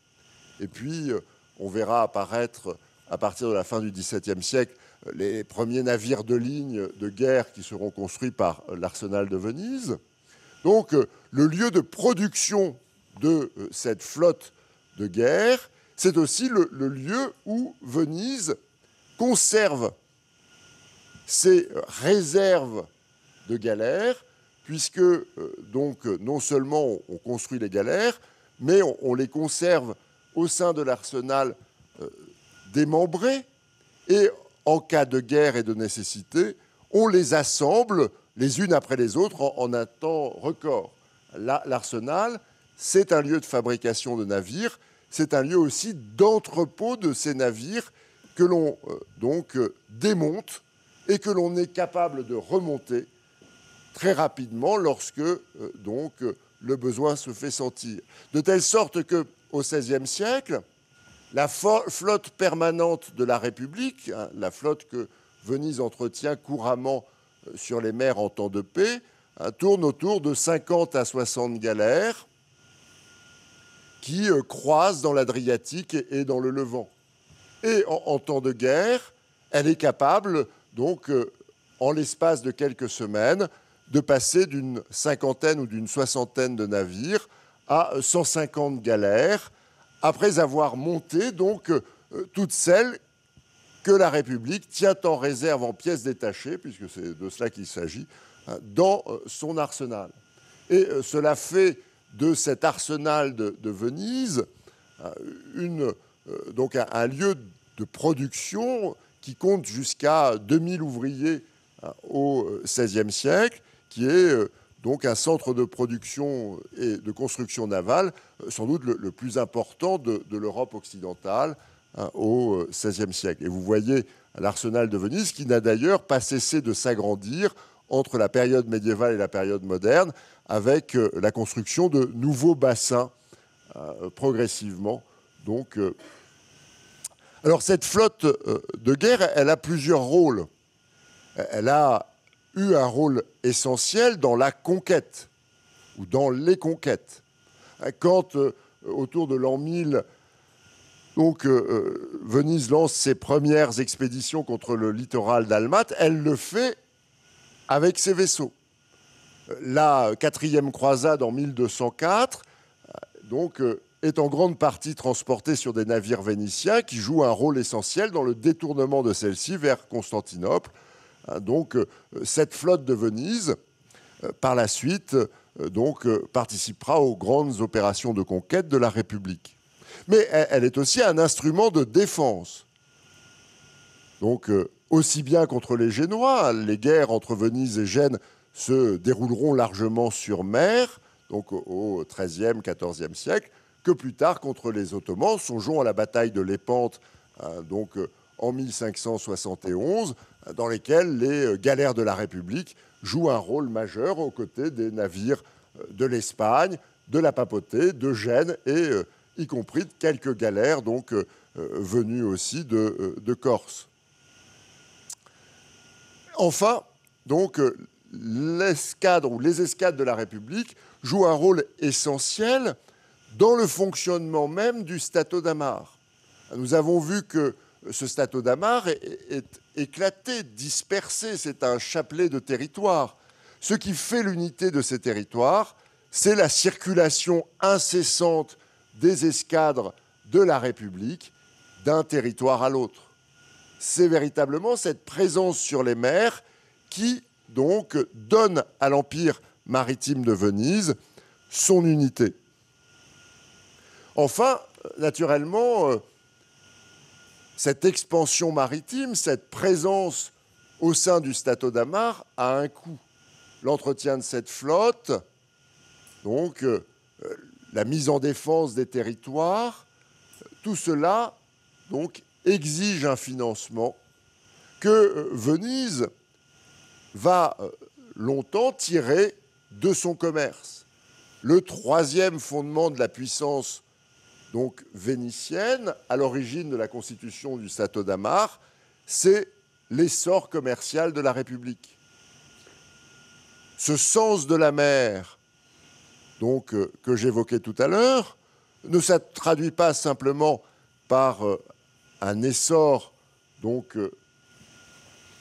Et puis, on verra apparaître, à partir de la fin du XVIIe siècle, les premiers navires de ligne de guerre qui seront construits par l'arsenal de Venise. Donc, le lieu de production de cette flotte de guerre, c'est aussi le lieu où Venise conserve ses réserves de galères, puisque donc, non seulement on construit les galères, mais on les conserve au sein de l'arsenal démembré, et en cas de guerre et de nécessité, on les assemble les unes après les autres en un temps record. L'arsenal, c'est un lieu de fabrication de navires, c'est un lieu aussi d'entrepôt de ces navires que l'on démonte et que l'on est capable de remonter très rapidement lorsque le besoin se fait sentir. De telle sorte qu'au XVIe siècle, la flotte permanente de la République, la flotte que Venise entretient couramment sur les mers en temps de paix, tourne autour de 50 à 60 galères qui croisent dans l'Adriatique et dans le Levant. Et en temps de guerre, elle est capable, donc, en l'espace de quelques semaines, de passer d'une cinquantaine ou d'une soixantaine de navires à 150 galères, après avoir monté donc toutes celles que la République tient en réserve en pièces détachées, puisque c'est de cela qu'il s'agit, dans son arsenal. Et cela fait de cet arsenal de Venise donc un lieu de production qui compte jusqu'à 2000 ouvriers au XVIe siècle, qui est donc un centre de production et de construction navale, sans doute le plus important de l'Europe occidentale au XVIe siècle. Et vous voyez l'arsenal de Venise, qui n'a d'ailleurs pas cessé de s'agrandir entre la période médiévale et la période moderne, avec la construction de nouveaux bassins progressivement. Donc, Alors cette flotte de guerre, elle a plusieurs rôles. Elle a eu un rôle essentiel dans la conquête, ou dans les conquêtes. Quand, autour de l'an 1000, donc, Venise lance ses premières expéditions contre le littoral dalmate, elle le fait avec ses vaisseaux. La 4e croisade en 1204 donc, est en grande partie transportée sur des navires vénitiens qui jouent un rôle essentiel dans le détournement de celle-ci vers Constantinople. Donc, cette flotte de Venise, par la suite, participera aux grandes opérations de conquête de la République. Mais elle est aussi un instrument de défense. Donc, aussi bien contre les Génois, les guerres entre Venise et Gênes se dérouleront largement sur mer, donc au XIIIe, XIVe siècle, que plus tard contre les Ottomans. Songeons à la bataille de Lépante, en 1571, dans lesquelles les galères de la République jouent un rôle majeur aux côtés des navires de l'Espagne, de la Papauté, de Gênes et y compris de quelques galères venues aussi de Corse. Enfin, donc, l'escadre ou les escadres de la République jouent un rôle essentiel dans le fonctionnement même du Stato d'Amare. Nous avons vu que ce Stato d'Amare est éclaté, dispersé, c'est un chapelet de territoires. Ce qui fait l'unité de ces territoires, c'est la circulation incessante des escadres de la République d'un territoire à l'autre. C'est véritablement cette présence sur les mers qui, donc, donne à l'Empire maritime de Venise son unité. Enfin, naturellement, cette expansion maritime, cette présence au sein du Stato d'Amare a un coût. L'entretien de cette flotte, donc la mise en défense des territoires, tout cela donc, exige un financement que Venise va longtemps tirer de son commerce. Le troisième fondement de la puissance donc, vénitienne, à l'origine de la constitution du Stato d'Amare, c'est l'essor commercial de la République. Ce sens de la mer donc, que j'évoquais tout à l'heure ne se traduit pas simplement par un essor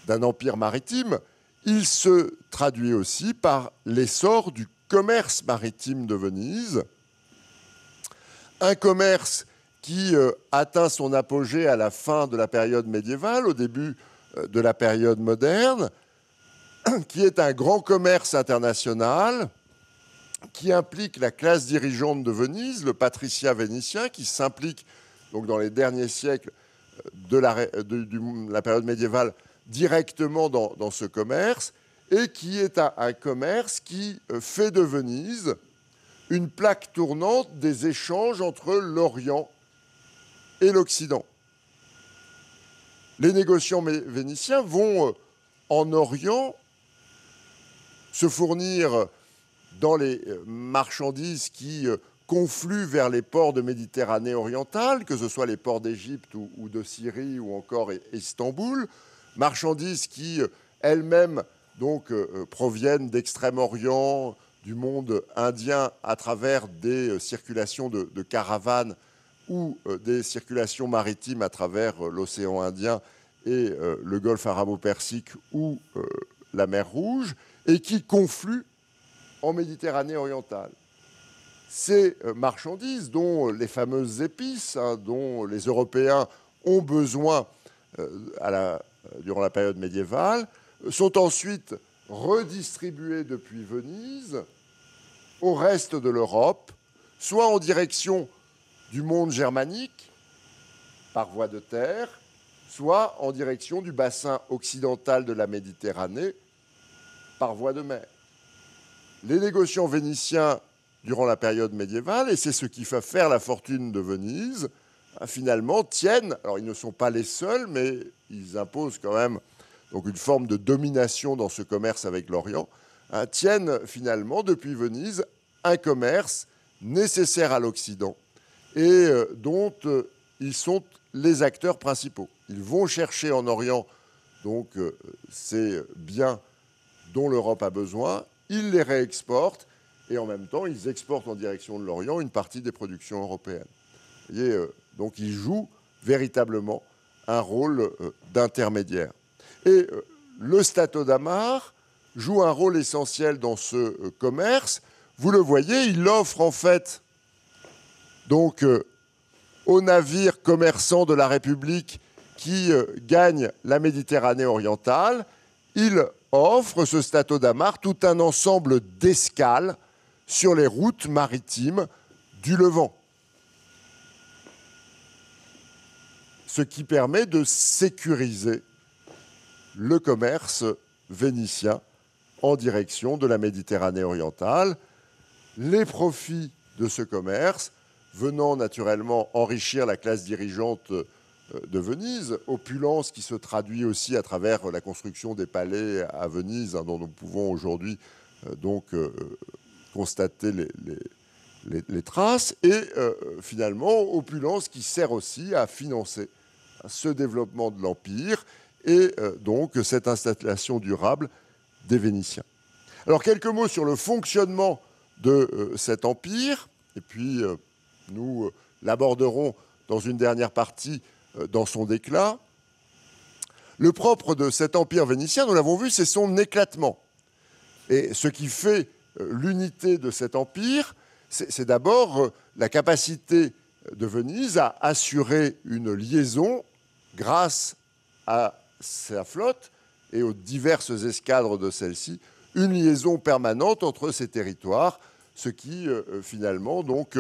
d'un empire maritime, il se traduit aussi par l'essor du commerce maritime de Venise, un commerce qui atteint son apogée à la fin de la période médiévale, au début de la période moderne, qui est un grand commerce international, qui implique la classe dirigeante de Venise, le patriciat vénitien, qui s'implique donc dans les derniers siècles de la période médiévale directement dans ce commerce, et qui est un commerce qui fait de Venise une plaque tournante des échanges entre l'Orient et l'Occident. Les négociants vénitiens vont en Orient se fournir dans les marchandises qui confluent vers les ports de Méditerranée orientale, que ce soit les ports d'Égypte ou de Syrie ou encore Istanbul, marchandises qui elles-mêmes proviennent d'Extrême-Orient, du monde indien à travers des circulations de caravanes ou des circulations maritimes à travers l'océan Indien et le golfe arabo-persique ou la mer Rouge, et qui confluent en Méditerranée orientale. Ces marchandises, dont les fameuses épices, dont les Européens ont besoin durant la période médiévale, sont ensuite redistribuées depuis Venise au reste de l'Europe, soit en direction du monde germanique, par voie de terre, soit en direction du bassin occidental de la Méditerranée, par voie de mer. Les négociants vénitiens, durant la période médiévale, et c'est ce qui fait faire la fortune de Venise, finalement tiennent, alors ils ne sont pas les seuls, mais ils imposent quand même donc une forme de domination dans ce commerce avec l'Orient, tiennent finalement depuis Venise un commerce nécessaire à l'Occident et dont ils sont les acteurs principaux. Ils vont chercher en Orient donc, ces biens dont l'Europe a besoin, ils les réexportent et en même temps, ils exportent en direction de l'Orient une partie des productions européennes. Vous voyez, donc ils jouent véritablement un rôle d'intermédiaire. Et le Stato d'Amar joue un rôle essentiel dans ce commerce. Vous le voyez, il offre en fait donc aux navires commerçants de la République qui gagnent la Méditerranée orientale, il offre, ce Stato d'Amar, tout un ensemble d'escales sur les routes maritimes du Levant. Ce qui permet de sécuriser le commerce vénitien en direction de la Méditerranée orientale. Les profits de ce commerce venant naturellement enrichir la classe dirigeante de Venise, opulence qui se traduit aussi à travers la construction des palais à Venise, hein, dont nous pouvons aujourd'hui constater les traces, et finalement opulence qui sert aussi à financer ce développement de l'Empire et donc cette installation durable des Vénitiens. Alors quelques mots sur le fonctionnement de cet empire, et puis nous l'aborderons dans une dernière partie dans son déclin. Le propre de cet empire vénitien, nous l'avons vu, c'est son éclatement. Et ce qui fait l'unité de cet empire, c'est d'abord la capacité de Venise à assurer une liaison grâce à sa flotte et aux diverses escadres de celle-ci, une liaison permanente entre ces territoires, ce qui finalement donc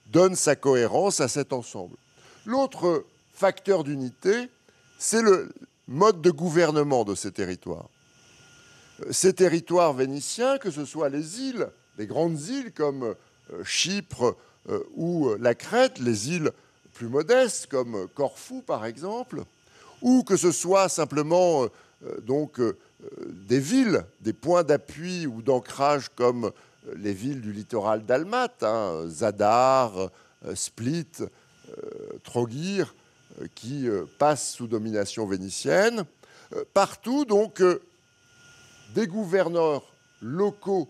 donne sa cohérence à cet ensemble. L'autre facteur d'unité, c'est le mode de gouvernement de ces territoires. Ces territoires vénitiens, que ce soit les îles, les grandes îles comme Chypre ou la Crète, les îles plus modestes comme Corfou par exemple, ou que ce soit simplement des villes, des points d'appui ou d'ancrage comme les villes du littoral dalmate, hein, Zadar, Split, Trogir, qui passent sous domination vénitienne. Partout, donc, des gouverneurs locaux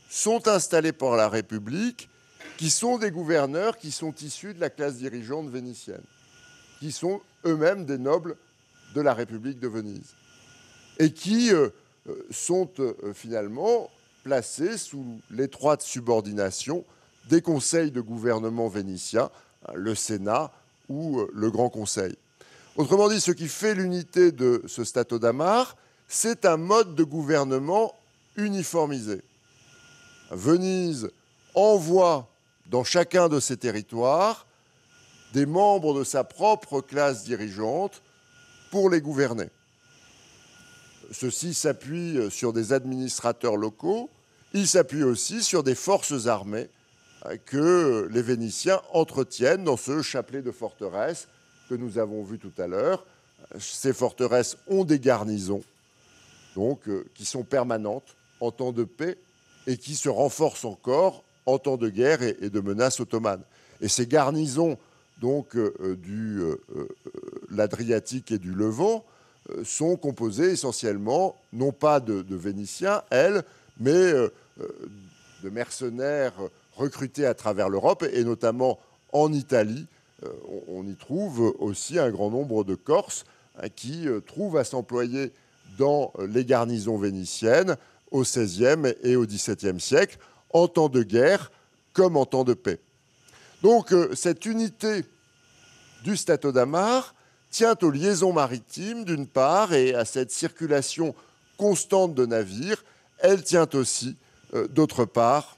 sont installés par la République, qui sont des gouverneurs qui sont issus de la classe dirigeante vénitienne, qui sont eux-mêmes des nobles de la République de Venise, et qui sont finalement placés sous l'étroite subordination des conseils de gouvernement vénitiens, le Sénat ou le Grand Conseil. Autrement dit, ce qui fait l'unité de ce Stato d'Amar, c'est un mode de gouvernement uniformisé. Venise envoie dans chacun de ses territoires des membres de sa propre classe dirigeante pour les gouverner. Ceux-ci s'appuient sur des administrateurs locaux, ils s'appuient aussi sur des forces armées que les Vénitiens entretiennent dans ce chapelet de forteresses que nous avons vu tout à l'heure. Ces forteresses ont des garnisons donc, qui sont permanentes en temps de paix et qui se renforcent encore en temps de guerre et de menaces ottomanes. Et ces garnisons donc, l'Adriatique et du Levant sont composées essentiellement, non pas de Vénitiens, elles, mais de mercenaires recrutés à travers l'Europe, et notamment en Italie. On y trouve aussi un grand nombre de Corses qui trouvent à s'employer dans les garnisons vénitiennes au XVIe et au XVIIe siècle, en temps de guerre comme en temps de paix. Donc cette unité du Stato d'Amar tient aux liaisons maritimes d'une part et à cette circulation constante de navires. Elle tient aussi d'autre part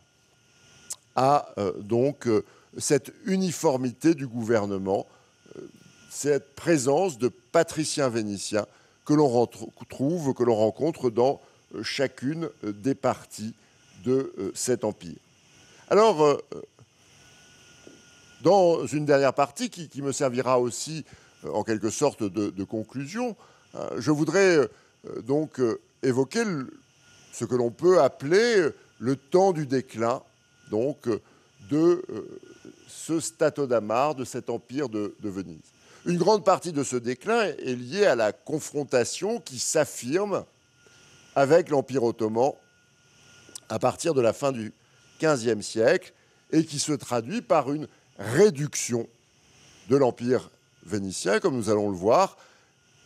à cette uniformité du gouvernement, cette présence de patriciens vénitiens que l'on retrouve, que l'on rencontre dans chacune des parties de cet empire. Alors, dans une dernière partie qui me servira aussi en quelque sorte de conclusion, je voudrais donc évoquer ce que l'on peut appeler le temps du déclin donc, de ce Stato d'Amar, de cet empire de Venise. Une grande partie de ce déclin est liée à la confrontation qui s'affirme avec l'Empire ottoman à partir de la fin du XVe siècle et qui se traduit par une réduction de l'Empire vénitien, comme nous allons le voir,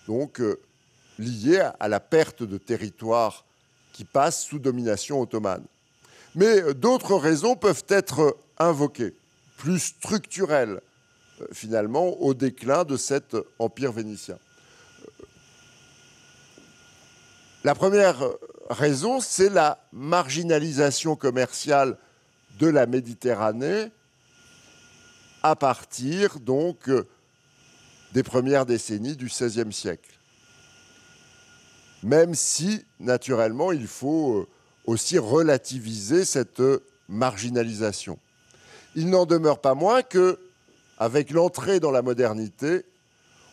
donc liée à la perte de territoire qui passe sous domination ottomane. Mais d'autres raisons peuvent être invoquées, plus structurelles, finalement, au déclin de cet empire vénitien. La première raison, c'est la marginalisation commerciale de la Méditerranée à partir, donc, des premières décennies du XVIe siècle. Même si, naturellement, il faut aussi relativiser cette marginalisation. Il n'en demeure pas moins que, avec l'entrée dans la modernité,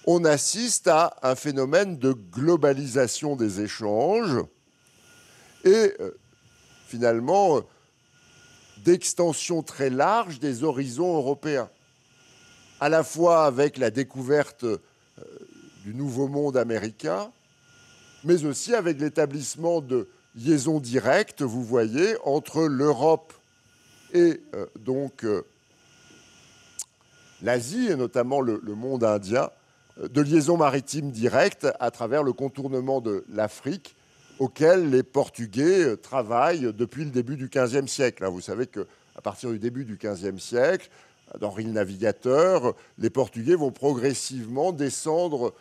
on assiste à un phénomène de globalisation des échanges et finalement d'extension très large des horizons européens, à la fois avec la découverte du nouveau monde américain, mais aussi avec l'établissement de liaisons directes, vous voyez, entre l'Europe et donc l'Asie, et notamment le monde indien, de liaisons maritimes directes à travers le contournement de l'Afrique, auquel les Portugais travaillent depuis le début du XVe siècle. Vous savez qu'à partir du début du XVe siècle, d'Henri le Navigateur, les Portugais vont progressivement descendre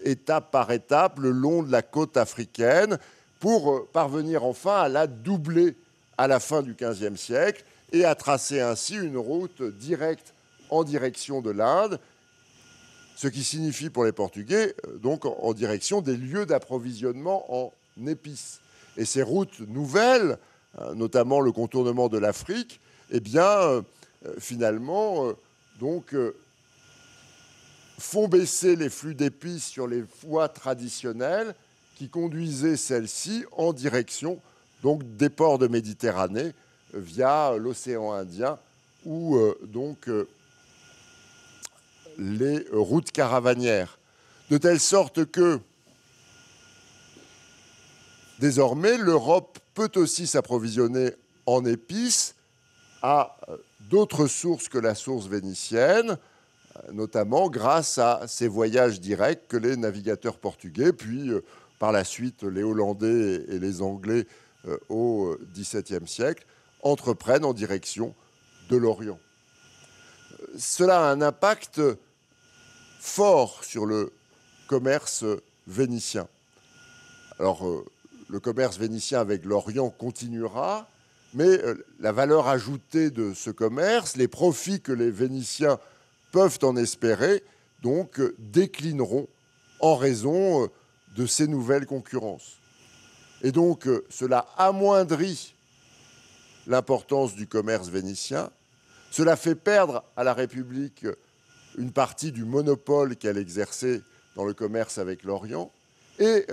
étape par étape le long de la côte africaine pour parvenir enfin à la doubler à la fin du XVe siècle et à tracer ainsi une route directe en direction de l'Inde, ce qui signifie pour les Portugais donc en direction des lieux d'approvisionnement en épices. Et ces routes nouvelles, notamment le contournement de l'Afrique, eh bien, finalement, donc, font baisser les flux d'épices sur les voies traditionnelles qui conduisaient celles-ci en direction donc, des ports de Méditerranée via l'océan Indien ou donc les routes caravanières. De telle sorte que désormais l'Europe peut aussi s'approvisionner en épices à d'autres sources que la source vénitienne, notamment grâce à ces voyages directs que les navigateurs portugais, puis par la suite les Hollandais et les Anglais au XVIIe siècle, entreprennent en direction de l'Orient. Cela a un impact fort sur le commerce vénitien. Alors, le commerce vénitien avec l'Orient continuera, mais la valeur ajoutée de ce commerce, les profits que les Vénitiens peuvent en espérer, donc déclineront en raison de ces nouvelles concurrences. Et donc, cela amoindrit l'importance du commerce vénitien. Cela fait perdre à la République une partie du monopole qu'elle exerçait dans le commerce avec l'Orient. Et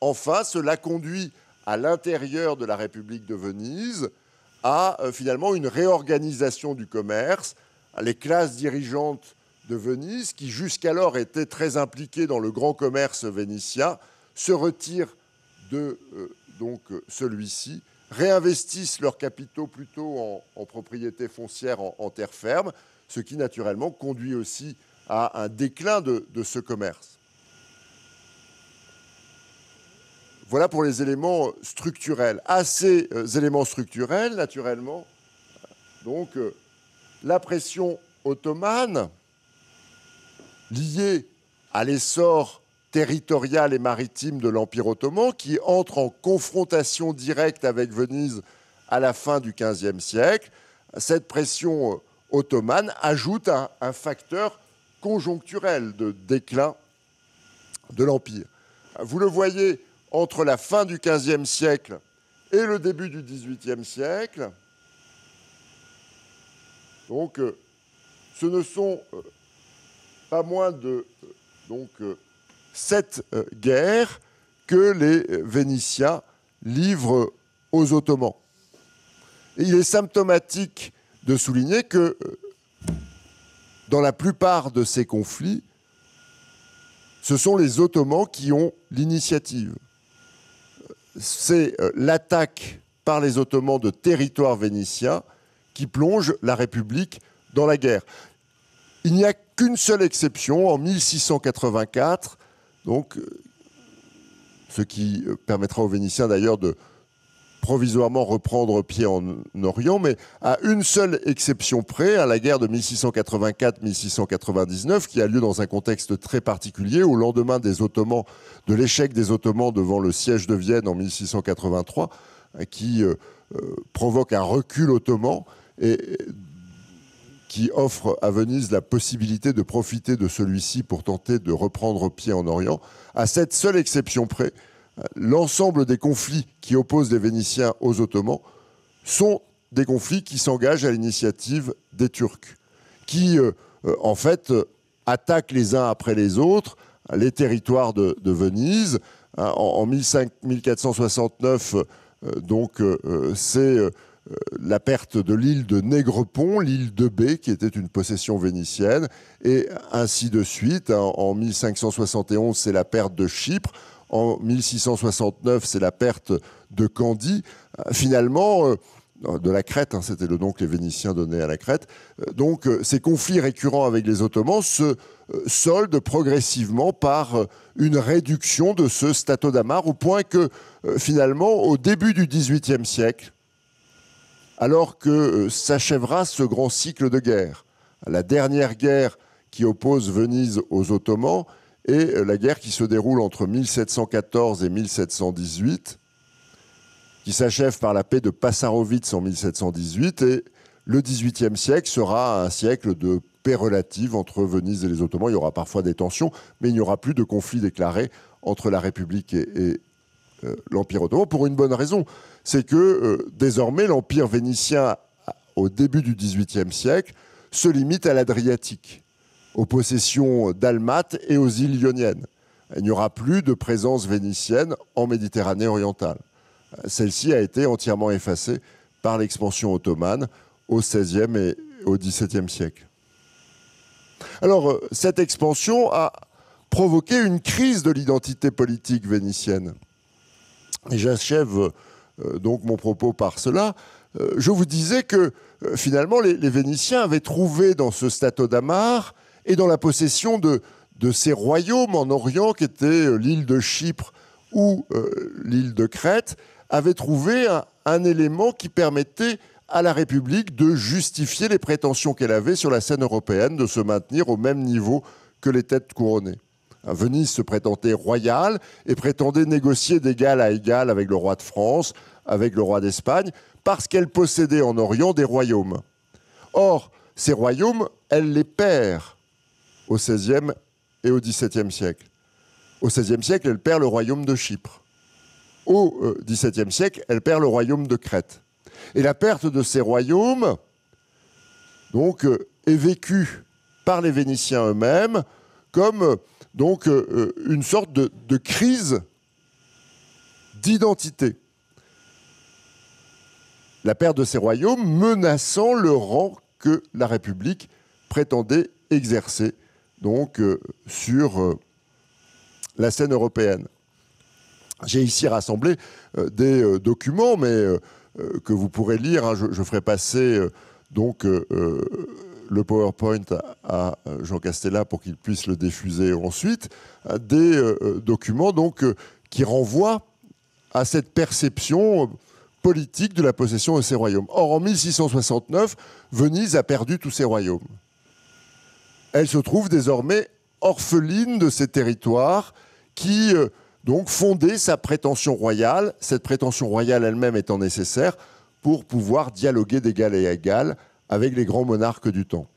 enfin, cela conduit à l'intérieur de la République de Venise à finalement une réorganisation du commerce. Les classes dirigeantes de Venise, qui jusqu'alors étaient très impliquées dans le grand commerce vénitien, se retirent de donc celui-ci, réinvestissent leurs capitaux plutôt en propriété foncière, en terre ferme, ce qui naturellement conduit aussi à un déclin de ce commerce. Voilà pour les éléments structurels. À ces éléments structurels, naturellement, donc la pression ottomane liée à l'essor territorial et maritime de l'Empire ottoman, qui entre en confrontation directe avec Venise à la fin du XVe siècle. Cette pression ottomane ajoute un facteur conjoncturel de déclin de l'Empire. Vous le voyez, entre la fin du XVe siècle et le début du XVIIIe siècle, donc, ce ne sont pas moins de 7 guerres que les Vénitiens livrent aux Ottomans. Et il est symptomatique de souligner que dans la plupart de ces conflits, ce sont les Ottomans qui ont l'initiative. C'est l'attaque par les Ottomans de territoires vénitiens qui plonge la République dans la guerre. Il n'y a qu'une seule exception, en 1684, donc, ce qui permettra aux Vénitiens d'ailleurs de provisoirement reprendre pied en Orient, mais à une seule exception près, à la guerre de 1684-1699, qui a lieu dans un contexte très particulier, au lendemain de l'échec des Ottomans devant le siège de Vienne en 1683, qui provoque un recul ottoman et qui offre à Venise la possibilité de profiter de celui-ci pour tenter de reprendre pied en Orient. À cette seule exception près, l'ensemble des conflits qui opposent les Vénitiens aux Ottomans sont des conflits qui s'engagent à l'initiative des Turcs, qui, en fait, attaquent les uns après les autres les territoires de Venise. En 1469, c'est la perte de l'île de Négrepont, l'île de Bé, qui était une possession vénitienne, et ainsi de suite. En 1571, c'est la perte de Chypre. En 1669, c'est la perte de Candie. Finalement, de la Crète, c'était le nom que les Vénitiens donnaient à la Crète. Donc, ces conflits récurrents avec les Ottomans se soldent progressivement par une réduction de ce Stato d'Amar, au point que, finalement, au début du XVIIIe siècle, alors que s'achèvera ce grand cycle de guerre, la dernière guerre qui oppose Venise aux Ottomans est la guerre qui se déroule entre 1714 et 1718, qui s'achève par la paix de Passarowitz en 1718, et le XVIIIe siècle sera un siècle de paix relative entre Venise et les Ottomans. Il y aura parfois des tensions, mais il n'y aura plus de conflit déclaré entre la République et l'Empire ottoman, pour une bonne raison. C'est que désormais, l'Empire vénitien, au début du XVIIIe siècle, se limite à l'Adriatique, aux possessions dalmates et aux îles ioniennes. Il n'y aura plus de présence vénitienne en Méditerranée orientale. Celle-ci a été entièrement effacée par l'expansion ottomane au XVIe et au XVIIe siècle. Alors, cette expansion a provoqué une crise de l'identité politique vénitienne. Et j'achève donc mon propos par cela. Je vous disais que finalement les Vénitiens avaient trouvé dans ce Stato d'Amar et dans la possession de ces royaumes en Orient, qui étaient l'île de Chypre ou l'île de Crète, avaient trouvé un élément qui permettait à la République de justifier les prétentions qu'elle avait sur la scène européenne, de se maintenir au même niveau que les têtes couronnées. Venise se prétendait royale et prétendait négocier d'égal à égal avec le roi de France, avec le roi d'Espagne, parce qu'elle possédait en Orient des royaumes. Or, ces royaumes, elle les perd au XVIe et au XVIIe siècle. Au XVIe siècle, elle perd le royaume de Chypre. Au XVIIe siècle, elle perd le royaume de Crète. Et la perte de ces royaumes, donc, est vécue par les Vénitiens eux-mêmes comme donc une sorte de crise d'identité. La perte de ces royaumes menaçant le rang que la République prétendait exercer donc, sur la scène européenne. J'ai ici rassemblé des documents, mais que vous pourrez lire. Je ferai passer donc le PowerPoint à Jean Castella pour qu'il puisse le diffuser ensuite. Des documents donc, qui renvoient à cette perception politique de la possession de ces royaumes. Or, en 1669, Venise a perdu tous ses royaumes. Elle se trouve désormais orpheline de ces territoires qui donc fondaient sa prétention royale, cette prétention royale elle-même étant nécessaire pour pouvoir dialoguer d'égal à égal avec les grands monarques du temps.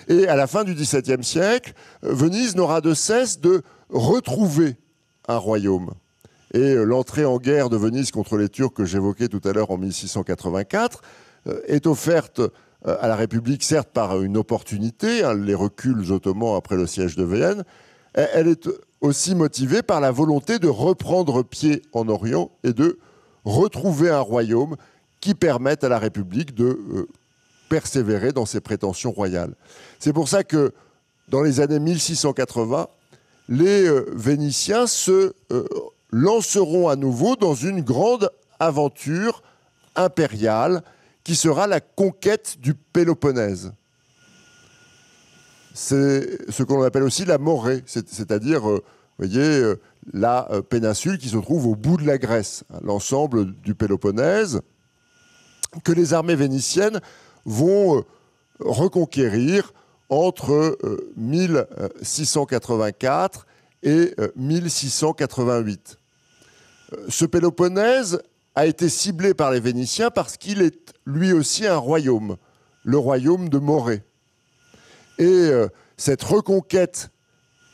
Et à la fin du XVIIe siècle, Venise n'aura de cesse de retrouver un royaume. Et l'entrée en guerre de Venise contre les Turcs que j'évoquais tout à l'heure en 1684 est offerte à la République, certes par une opportunité, les reculs ottomans après le siège de Vienne. Elle est aussi motivée par la volonté de reprendre pied en Orient et de retrouver un royaume qui permette à la République de persévérer dans ses prétentions royales. C'est pour ça que dans les années 1680, les Vénitiens se lanceront à nouveau dans une grande aventure impériale qui sera la conquête du Péloponnèse. C'est ce qu'on appelle aussi la Morée, c'est-à-dire, vous voyez, la péninsule qui se trouve au bout de la Grèce, l'ensemble du Péloponnèse, que les armées vénitiennes vont reconquérir entre 1684 et 1688. Ce Péloponnèse a été ciblé par les Vénitiens parce qu'il est lui aussi un royaume, le royaume de Morée. Et cette reconquête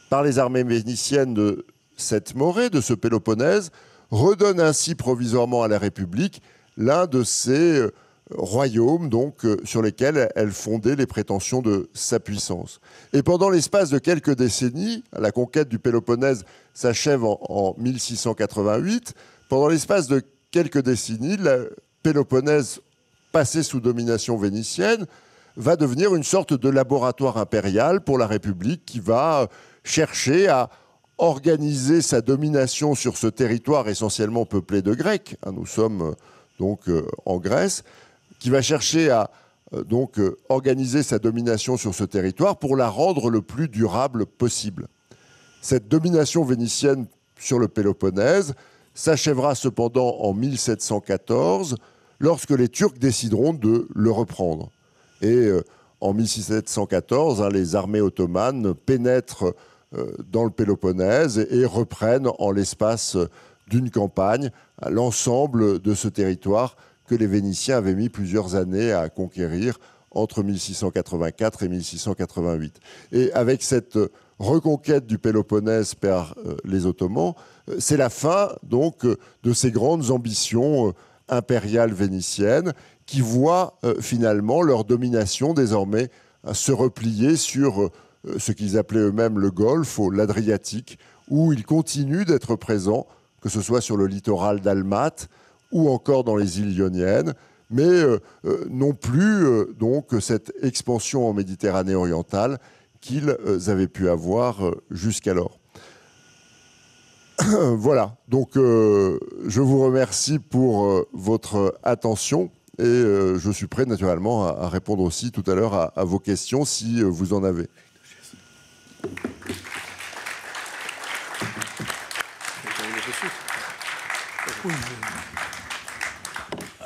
par les armées vénitiennes de cette Morée, de ce Péloponnèse, redonne ainsi provisoirement à la République l'un de ces royaumes donc, sur lesquels elle fondait les prétentions de sa puissance. Et pendant l'espace de quelques décennies, la conquête du Péloponnèse s'achève en 1688, pendant l'espace de quelques décennies, le Péloponnèse, passé sous domination vénitienne, va devenir une sorte de laboratoire impérial pour la République qui va chercher à organiser sa domination sur ce territoire essentiellement peuplé de Grecs. Nous sommes donc en Grèce, qui va chercher à organiser sa domination sur ce territoire pour la rendre le plus durable possible. Cette domination vénitienne sur le Péloponnèse s'achèvera cependant en 1714, lorsque les Turcs décideront de le reprendre. Et en 1714, les armées ottomanes pénètrent dans le Péloponnèse et reprennent en l'espace d'une campagne l'ensemble de ce territoire que les Vénitiens avaient mis plusieurs années à conquérir entre 1684 et 1688. Et avec cette reconquête du Péloponnèse par les Ottomans, c'est la fin donc de ces grandes ambitions impériales vénitiennes qui voient finalement leur domination désormais se replier sur ce qu'ils appelaient eux-mêmes le Golfe, l'Adriatique, où ils continuent d'être présents, que ce soit sur le littoral dalmate ou encore dans les îles Ioniennes, mais non plus donc cette expansion en Méditerranée orientale qu'ils avaient pu avoir jusqu'alors. Voilà, donc je vous remercie pour votre attention et je suis prêt naturellement à répondre aussi tout à l'heure à vos questions si vous en avez.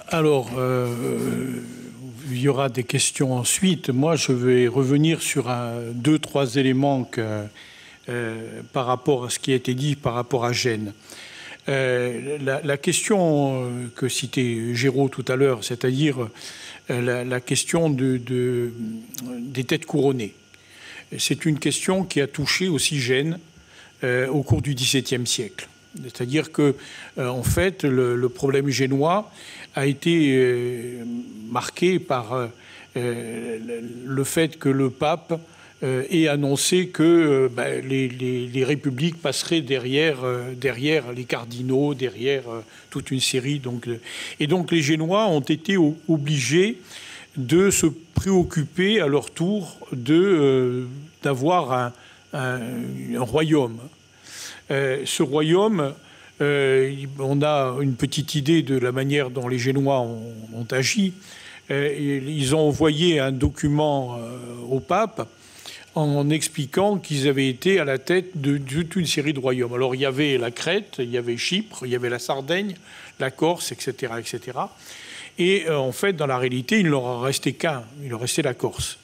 Alors, il y aura des questions ensuite. Moi, je vais revenir sur deux, trois éléments par rapport à ce qui a été dit par rapport à Gênes. La question que citait Géraud tout à l'heure, c'est-à-dire la question des têtes couronnées. C'est une question qui a touché aussi Gênes au cours du XVIIe siècle. C'est-à-dire que, en fait, le problème génois a été marqué par le fait que le pape ait annoncé que les républiques passeraient derrière les cardinaux, derrière toute une série. Et donc les Génois ont été obligés de se préoccuper à leur tour d'avoir un royaume. Ce royaume, on a une petite idée de la manière dont les Génois ont agi. Ils ont envoyé un document au pape en expliquant qu'ils avaient été à la tête de toute une série de royaumes. Alors il y avait la Crète, il y avait Chypre, il y avait la Sardaigne, la Corse, etc., etc. Et en fait, dans la réalité, il ne leur en restait qu'un, il leur restait la Corse.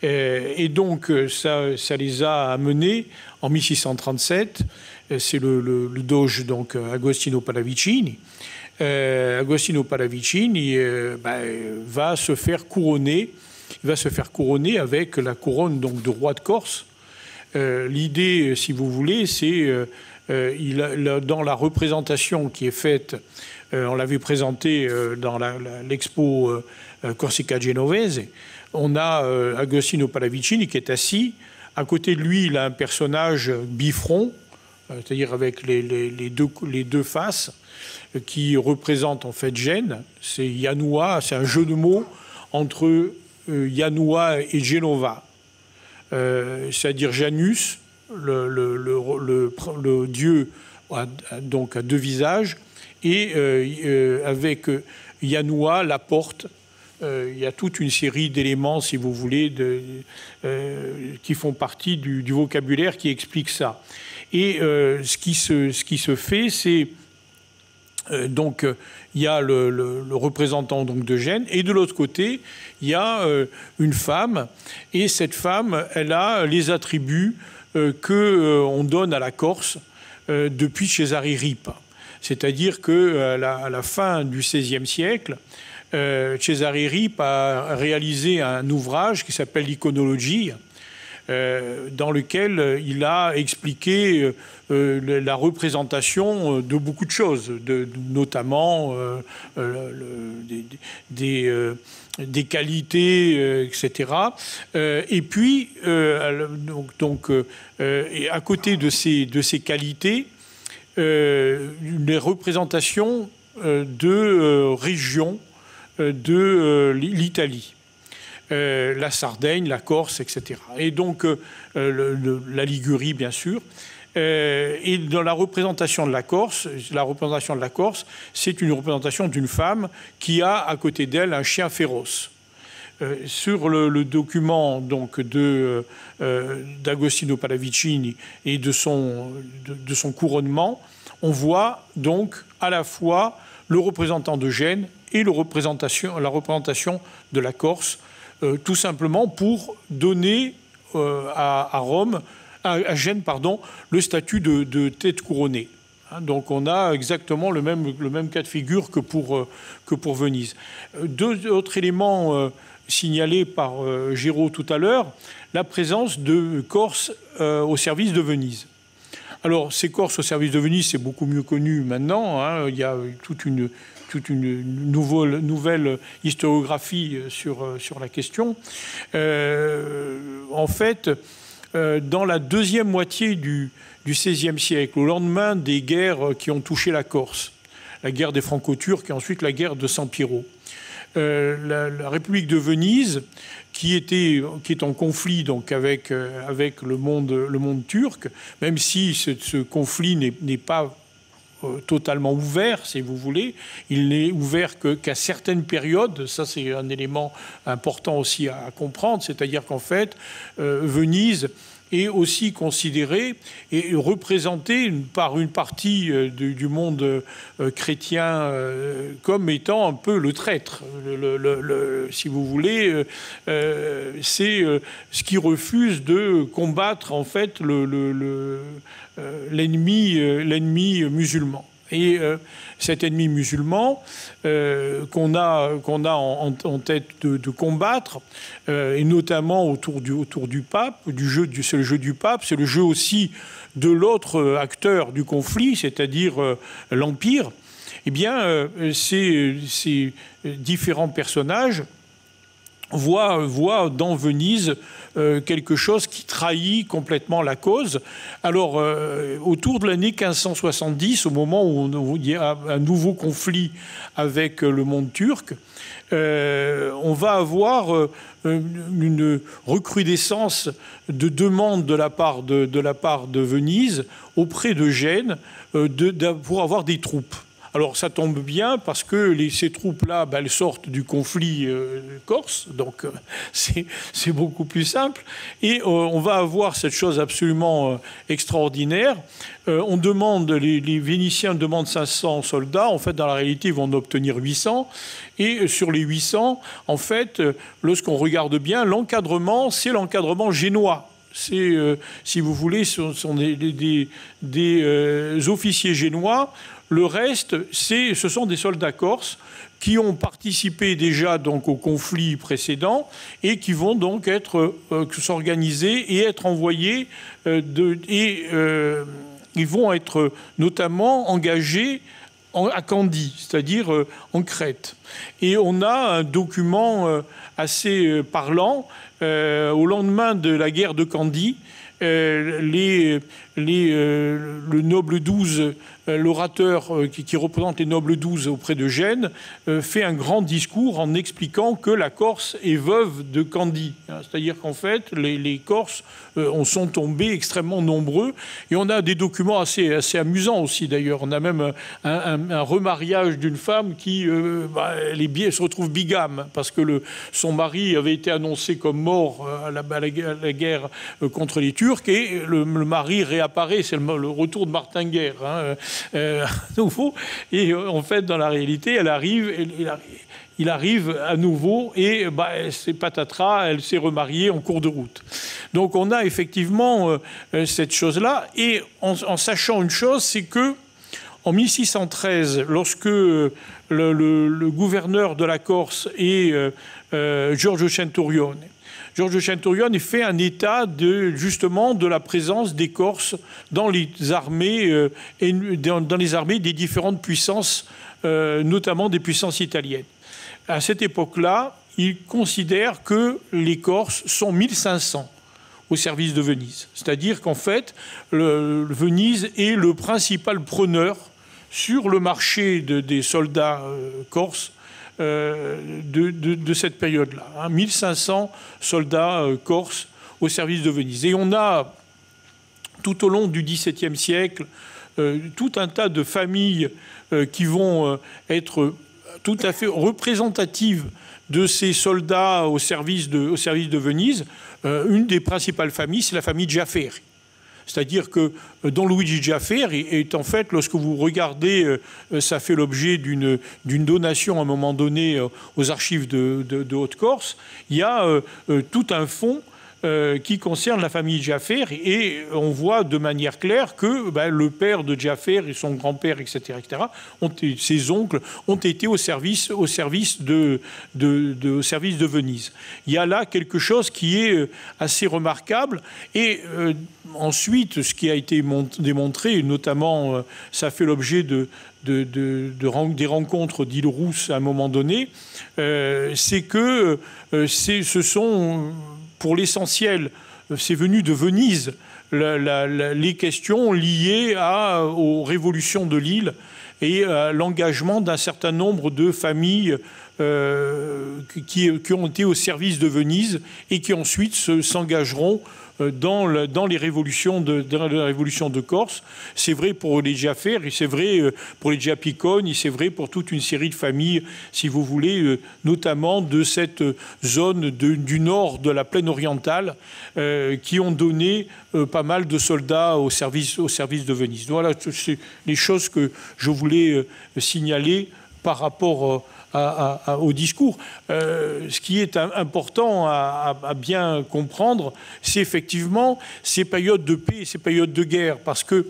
Et donc, ça les a amenés, en 1637, c'est le doge donc, Agostino Pallavicini. Agostino Pallavicini va se faire couronner. Il va se faire couronner avec la couronne donc, de roi de Corse. L'idée, si vous voulez, c'est dans la représentation qui est faite, on l'avait présenté dans l'expo Corsica Genovese, on a Agostino Pallavicini qui est assis. À côté de lui, il a un personnage bifront, c'est-à-dire avec les deux faces, qui représente en fait Gênes. C'est Janua, c'est un jeu de mots entre Janua et Genova. C'est-à-dire Janus, le dieu donc à deux visages, et avec Yanua, la porte. Il y a toute une série d'éléments, si vous voulez, qui font partie du vocabulaire qui explique ça. Et ce qui se fait, c'est donc il y a le représentant donc de Gênes, et de l'autre côté, il y a une femme, et cette femme, elle a les attributs qu'on donne à la Corse depuis Cesare-Ripe. C'est-à-dire qu'à la fin du XVIe siècle, Cesare-Ripe a réalisé un ouvrage qui s'appelle l'Iconologie, dans lequel il a expliqué la représentation de beaucoup de choses, notamment des qualités, etc. Et puis, et à côté de ces qualités, les représentations de régions de l'Italie. La Sardaigne, la Corse, etc. Et donc la Ligurie, bien sûr. Et dans la représentation de la Corse, c'est une représentation d'une femme qui a à côté d'elle un chien féroce. Sur le document donc d'Agostino Pallavicini et de son couronnement, on voit donc à la fois le représentant de Gênes et la représentation de la Corse, tout simplement pour donner à Gênes, le statut de tête couronnée. Donc on a exactement le même cas de figure que pour Venise. Deux autres éléments signalés par Géraud tout à l'heure, la présence de Corses au service de Venise. Alors ces Corses au service de Venise, c'est beaucoup mieux connu maintenant, il y a toute une nouvelle historiographie sur la question. En fait, dans la deuxième moitié du XVIe siècle, au lendemain des guerres qui ont touché la Corse, la guerre des Franco-Turcs et ensuite la guerre de San Piero, la République de Venise, qui est en conflit donc avec le monde turc, même si ce conflit n'est pas totalement ouvert, si vous voulez. Il n'est ouvert qu'à certaines périodes. Ça, c'est un élément important aussi à comprendre. C'est-à-dire qu'en fait, Venise est aussi considérée et représentée par une partie du monde chrétien comme étant un peu le traître. Si vous voulez, c'est ce qui refuse de combattre en fait l'ennemi musulman. Et cet ennemi musulman qu'on a en tête de combattre, et notamment autour du pape, c'est le jeu du pape, c'est le jeu aussi de l'autre acteur du conflit, c'est-à-dire l'Empire, eh bien, ces différents personnages voient dans Venise quelque chose qui trahit complètement la cause. Alors, autour de l'année 1570, au moment où il y a un nouveau conflit avec le monde turc, on va avoir une recrudescence de demandes de la part de Venise auprès de Gênes pour avoir des troupes. Alors ça tombe bien parce que ces troupes-là, elles sortent du conflit corse, donc c'est beaucoup plus simple. Et on va avoir cette chose absolument extraordinaire. Les Vénitiens demandent 500 soldats. En fait, dans la réalité, ils vont en obtenir 800. Et sur les 800, en fait, lorsqu'on regarde bien, l'encadrement, c'est l'encadrement génois. C'est, si vous voulez, ce sont des officiers génois. Le reste, ce sont des soldats corses qui ont participé déjà donc au conflit précédent et qui vont donc s'organiser et être envoyés ils vont être notamment engagés à Candie, c'est-à-dire en Crète. Et on a un document assez parlant. Au lendemain de la guerre de Candie, le noble 12 l'orateur qui représente les nobles 12 auprès de Gênes fait un grand discours en expliquant que la Corse est veuve de Candie. C'est-à-dire qu'en fait, les Corses sont tombés extrêmement nombreux. Et on a des documents assez amusants aussi, d'ailleurs. On a même un remariage d'une femme qui se retrouve bigame parce que son mari avait été annoncé comme mort à la guerre contre les Turcs, et le mari réapparaît. C'est le retour de Martin Guerre, à nouveau. Et en fait, dans la réalité, il arrive à nouveau et c'est patatras, elle s'est remariée en cours de route. Donc on a effectivement cette chose-là. Et en sachant une chose, c'est que en 1613, lorsque le gouverneur de la Corse est Giorgio Centurione, Giorgio Centurione fait un état justement de la présence des Corses dans les armées des différentes puissances, notamment des puissances italiennes. À cette époque-là, il considère que les Corses sont 1500 au service de Venise. C'est-à-dire qu'en fait, Venise est le principal preneur sur le marché des soldats corses de cette période-là. 1500 soldats corses au service de Venise. Et on a, tout au long du XVIIe siècle, tout un tas de familles qui vont être tout à fait représentatives de ces soldats au service de Venise. Une des principales familles, c'est la famille Giafferi. C'est-à-dire que Don Luigi Giafferi est en fait, lorsque vous regardez, ça fait l'objet d'une donation à un moment donné aux archives de Haute-Corse, il y a tout un fonds qui concerne la famille Giafferi, et on voit de manière claire que le père de Giafferi et son grand-père, etc., ses oncles ont été au service de Venise. Il y a là quelque chose qui est assez remarquable. Et ensuite, ce qui a été démontré, notamment ça fait l'objet des rencontres d'Île-Rousse à un moment donné, c'est que ce sont... Pour l'essentiel, c'est venu de Venise, les questions liées aux révolutions de l'île et à l'engagement d'un certain nombre de familles qui ont été au service de Venise et qui ensuite s'engageront dans les révolutions de Corse. C'est vrai pour les Giafferi, c'est vrai pour les Giapiconi, c'est vrai pour toute une série de familles, si vous voulez, notamment de cette zone du nord de la plaine orientale, qui ont donné pas mal de soldats au service de Venise. Voilà, c'est les choses que je voulais signaler par rapport au discours. Ce qui est important à bien comprendre, c'est effectivement ces périodes de paix et ces périodes de guerre, parce que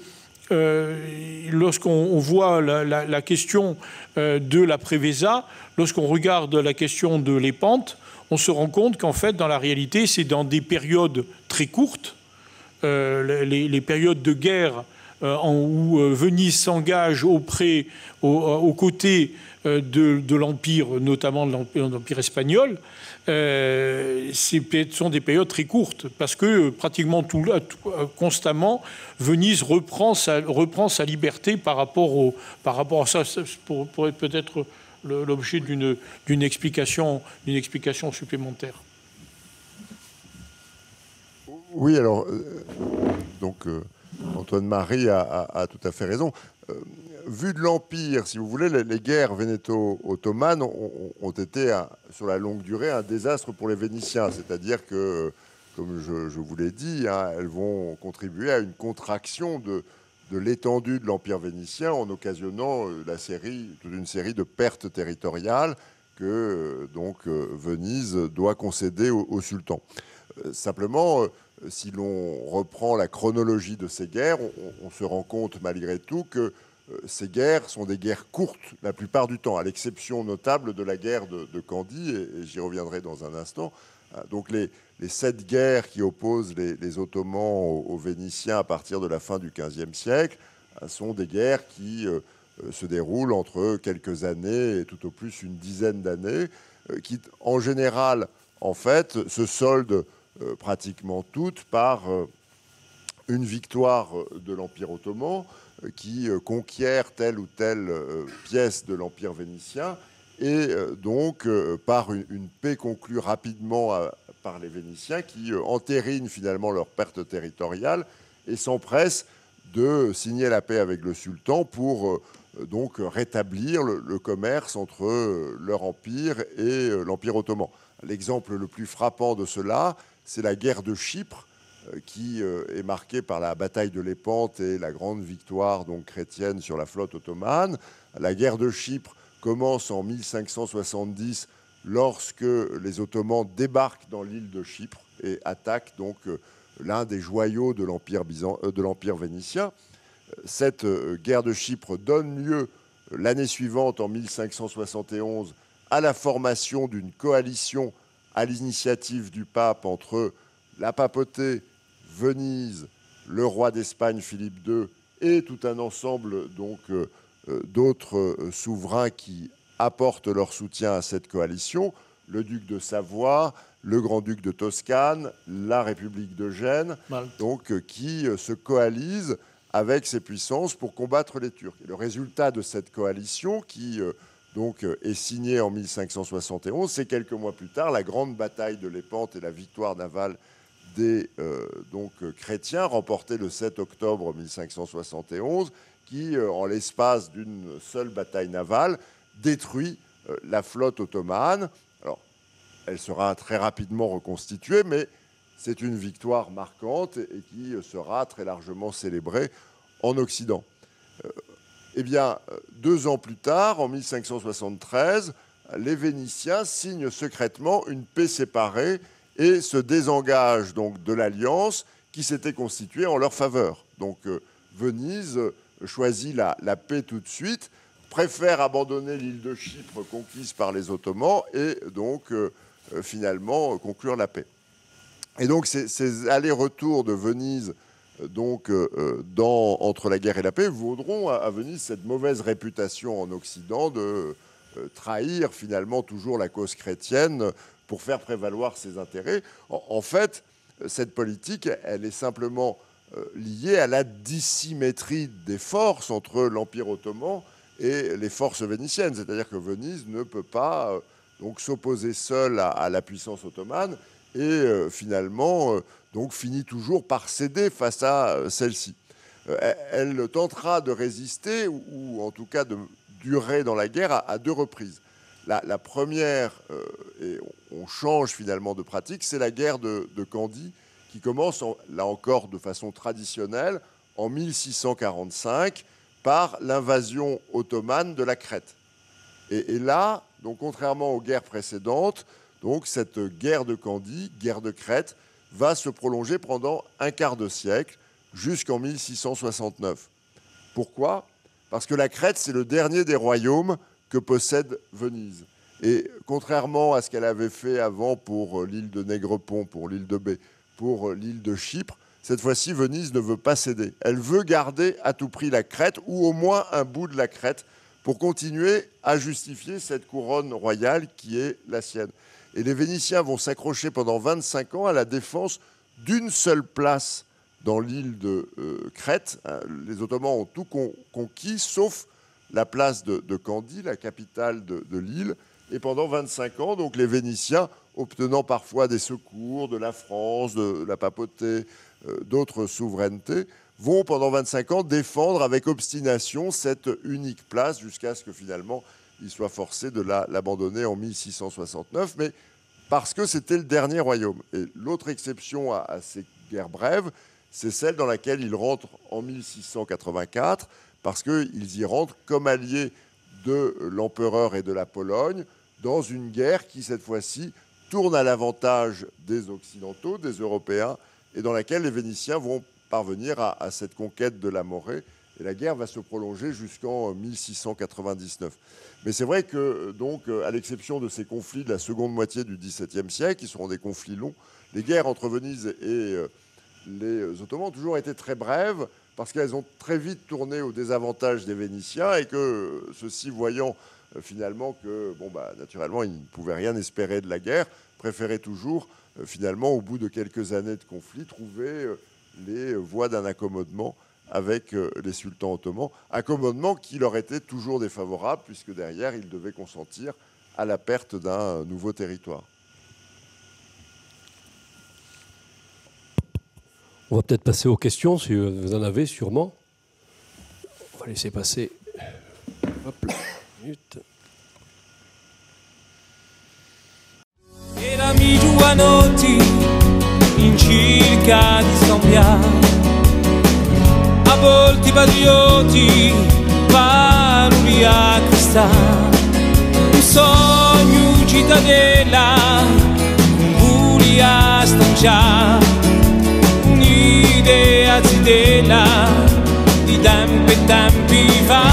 lorsqu'on voit la question de la Prevesa, lorsqu'on regarde la question de l'Épante, on se rend compte qu'en fait, dans la réalité, c'est dans des périodes très courtes, les périodes de guerre où Venise s'engage aux côtés de l'Empire, notamment de l'Empire espagnol, sont des périodes très courtes, parce que pratiquement constamment, Venise reprend sa liberté par rapport à ça, pour être peut-être l'objet d'une explication supplémentaire. Oui, alors, Antoine-Marie a tout à fait raison. Vu de l'Empire, si vous voulez, les guerres vénéto-ottomanes ont été, sur la longue durée, un désastre pour les Vénitiens. C'est-à-dire que, comme je vous l'ai dit, elles vont contribuer à une contraction de l'étendue de l'Empire vénitien en occasionnant toute une série de pertes territoriales que Venise doit concéder au sultan. Simplement, si l'on reprend la chronologie de ces guerres, on se rend compte malgré tout que ces guerres sont des guerres courtes la plupart du temps, à l'exception notable de la guerre de Candie, et j'y reviendrai dans un instant. Donc les 7 guerres qui opposent les Ottomans aux Vénitiens à partir de la fin du XVe siècle sont des guerres qui se déroulent entre quelques années et tout au plus une dizaine d'années, qui en général, en fait, se soldent pratiquement toutes par une victoire de l'Empire ottoman qui conquiert telle ou telle pièce de l'Empire vénitien, et donc par une paix conclue rapidement par les Vénitiens qui entérinent finalement leur perte territoriale et s'empressent de signer la paix avec le sultan pour donc rétablir le commerce entre leur empire et l'Empire ottoman. L'exemple le plus frappant de cela, c'est la guerre de Chypre, qui est marquée par la bataille de Lépante et la grande victoire donc chrétienne sur la flotte ottomane. La guerre de Chypre commence en 1570 lorsque les Ottomans débarquent dans l'île de Chypre et attaquent donc l'un des joyaux de l'Empire vénitien. Cette guerre de Chypre donne lieu l'année suivante, en 1571, à la formation d'une coalition à l'initiative du pape entre la papauté, Venise, le roi d'Espagne Philippe II et tout un ensemble donc d'autres souverains qui apportent leur soutien à cette coalition, le duc de Savoie, le grand-duc de Toscane, la République de Gênes, donc qui se coalisent avec ces puissances pour combattre les Turcs. Et le résultat de cette coalition, qui donc est signée en 1571, c'est quelques mois plus tard la grande bataille de Lépante et la victoire navale des chrétiens, remportée le 7 octobre 1571, qui, en l'espace d'une seule bataille navale, détruit la flotte ottomane. Alors, elle sera très rapidement reconstituée, mais c'est une victoire marquante et qui sera très largement célébrée en Occident. Eh bien, 2 ans plus tard, en 1573, les Vénitiens signent secrètement une paix séparée et se désengagent donc de l'alliance qui s'était constituée en leur faveur. Donc Venise choisit la paix tout de suite, préfère abandonner l'île de Chypre conquise par les Ottomans et donc finalement conclure la paix. Et donc ces allers-retours de Venise donc, entre la guerre et la paix vaudront à Venise cette mauvaise réputation en Occident de trahir finalement toujours la cause chrétienne pour faire prévaloir ses intérêts. En fait, cette politique, elle est simplement liée à la dissymétrie des forces entre l'Empire ottoman et les forces vénitiennes. C'est-à-dire que Venise ne peut pas donc s'opposer seule à la puissance ottomane et finalement donc finit toujours par céder face à celle-ci. Elle tentera de résister ou en tout cas de durer dans la guerre à 2 reprises. La première, et on change finalement de pratique, c'est la guerre de Candie qui commence, là encore de façon traditionnelle, en 1645 par l'invasion ottomane de la Crète. Et là, donc, contrairement aux guerres précédentes, donc, cette guerre de Candie, guerre de Crète, va se prolonger pendant un quart de siècle, jusqu'en 1669. Pourquoi ? Parce que la Crète, c'est le dernier des royaumes que possède Venise. Et contrairement à ce qu'elle avait fait avant pour l'île de Négrepont, pour l'île de Bé, pour l'île de Chypre, cette fois-ci, Venise ne veut pas céder. Elle veut garder à tout prix la Crète, ou au moins un bout de la Crète, pour continuer à justifier cette couronne royale qui est la sienne. Et les Vénitiens vont s'accrocher pendant 25 ans à la défense d'une seule place dans l'île de Crète. Les Ottomans ont tout conquis, sauf la place de Candie, la capitale de l'île. Et pendant 25 ans, donc, les Vénitiens, obtenant parfois des secours de la France, de la papauté, d'autres souverainetés, vont pendant 25 ans défendre avec obstination cette unique place jusqu'à ce que finalement ils soient forcés de l'abandonner en 1669, mais parce que c'était le dernier royaume. Et l'autre exception à ces guerres brèves, c'est celle dans laquelle ils rentrent en 1684, parce qu'ils y rentrent comme alliés de l'empereur et de la Pologne, dans une guerre qui, cette fois-ci, tourne à l'avantage des Occidentaux, des Européens, et dans laquelle les Vénitiens vont parvenir à cette conquête de la Morée. Et la guerre va se prolonger jusqu'en 1699. Mais c'est vrai que, donc, à l'exception de ces conflits de la seconde moitié du XVIIe siècle, qui seront des conflits longs, les guerres entre Venise et les Ottomans ont toujours été très brèves, parce qu'elles ont très vite tourné au désavantage des Vénitiens, et que ceux-ci, voyant finalement que, naturellement, ils ne pouvaient rien espérer de la guerre, préféraient toujours, finalement, au bout de quelques années de conflit, trouver les voies d'un accommodement avec les sultans ottomans, accommodement qui leur était toujours défavorable, puisque derrière, ils devaient consentir à la perte d'un nouveau territoire. On va peut-être passer aux questions, si vous en avez sûrement. On va laisser passer. Hop là, une minute. Erami giovanotti in cerca di scambiare, a volte patrioti, valori a cristare, un sogno cittadella, un buli a stanciare, un'idea zitella di tempi e tempi fa.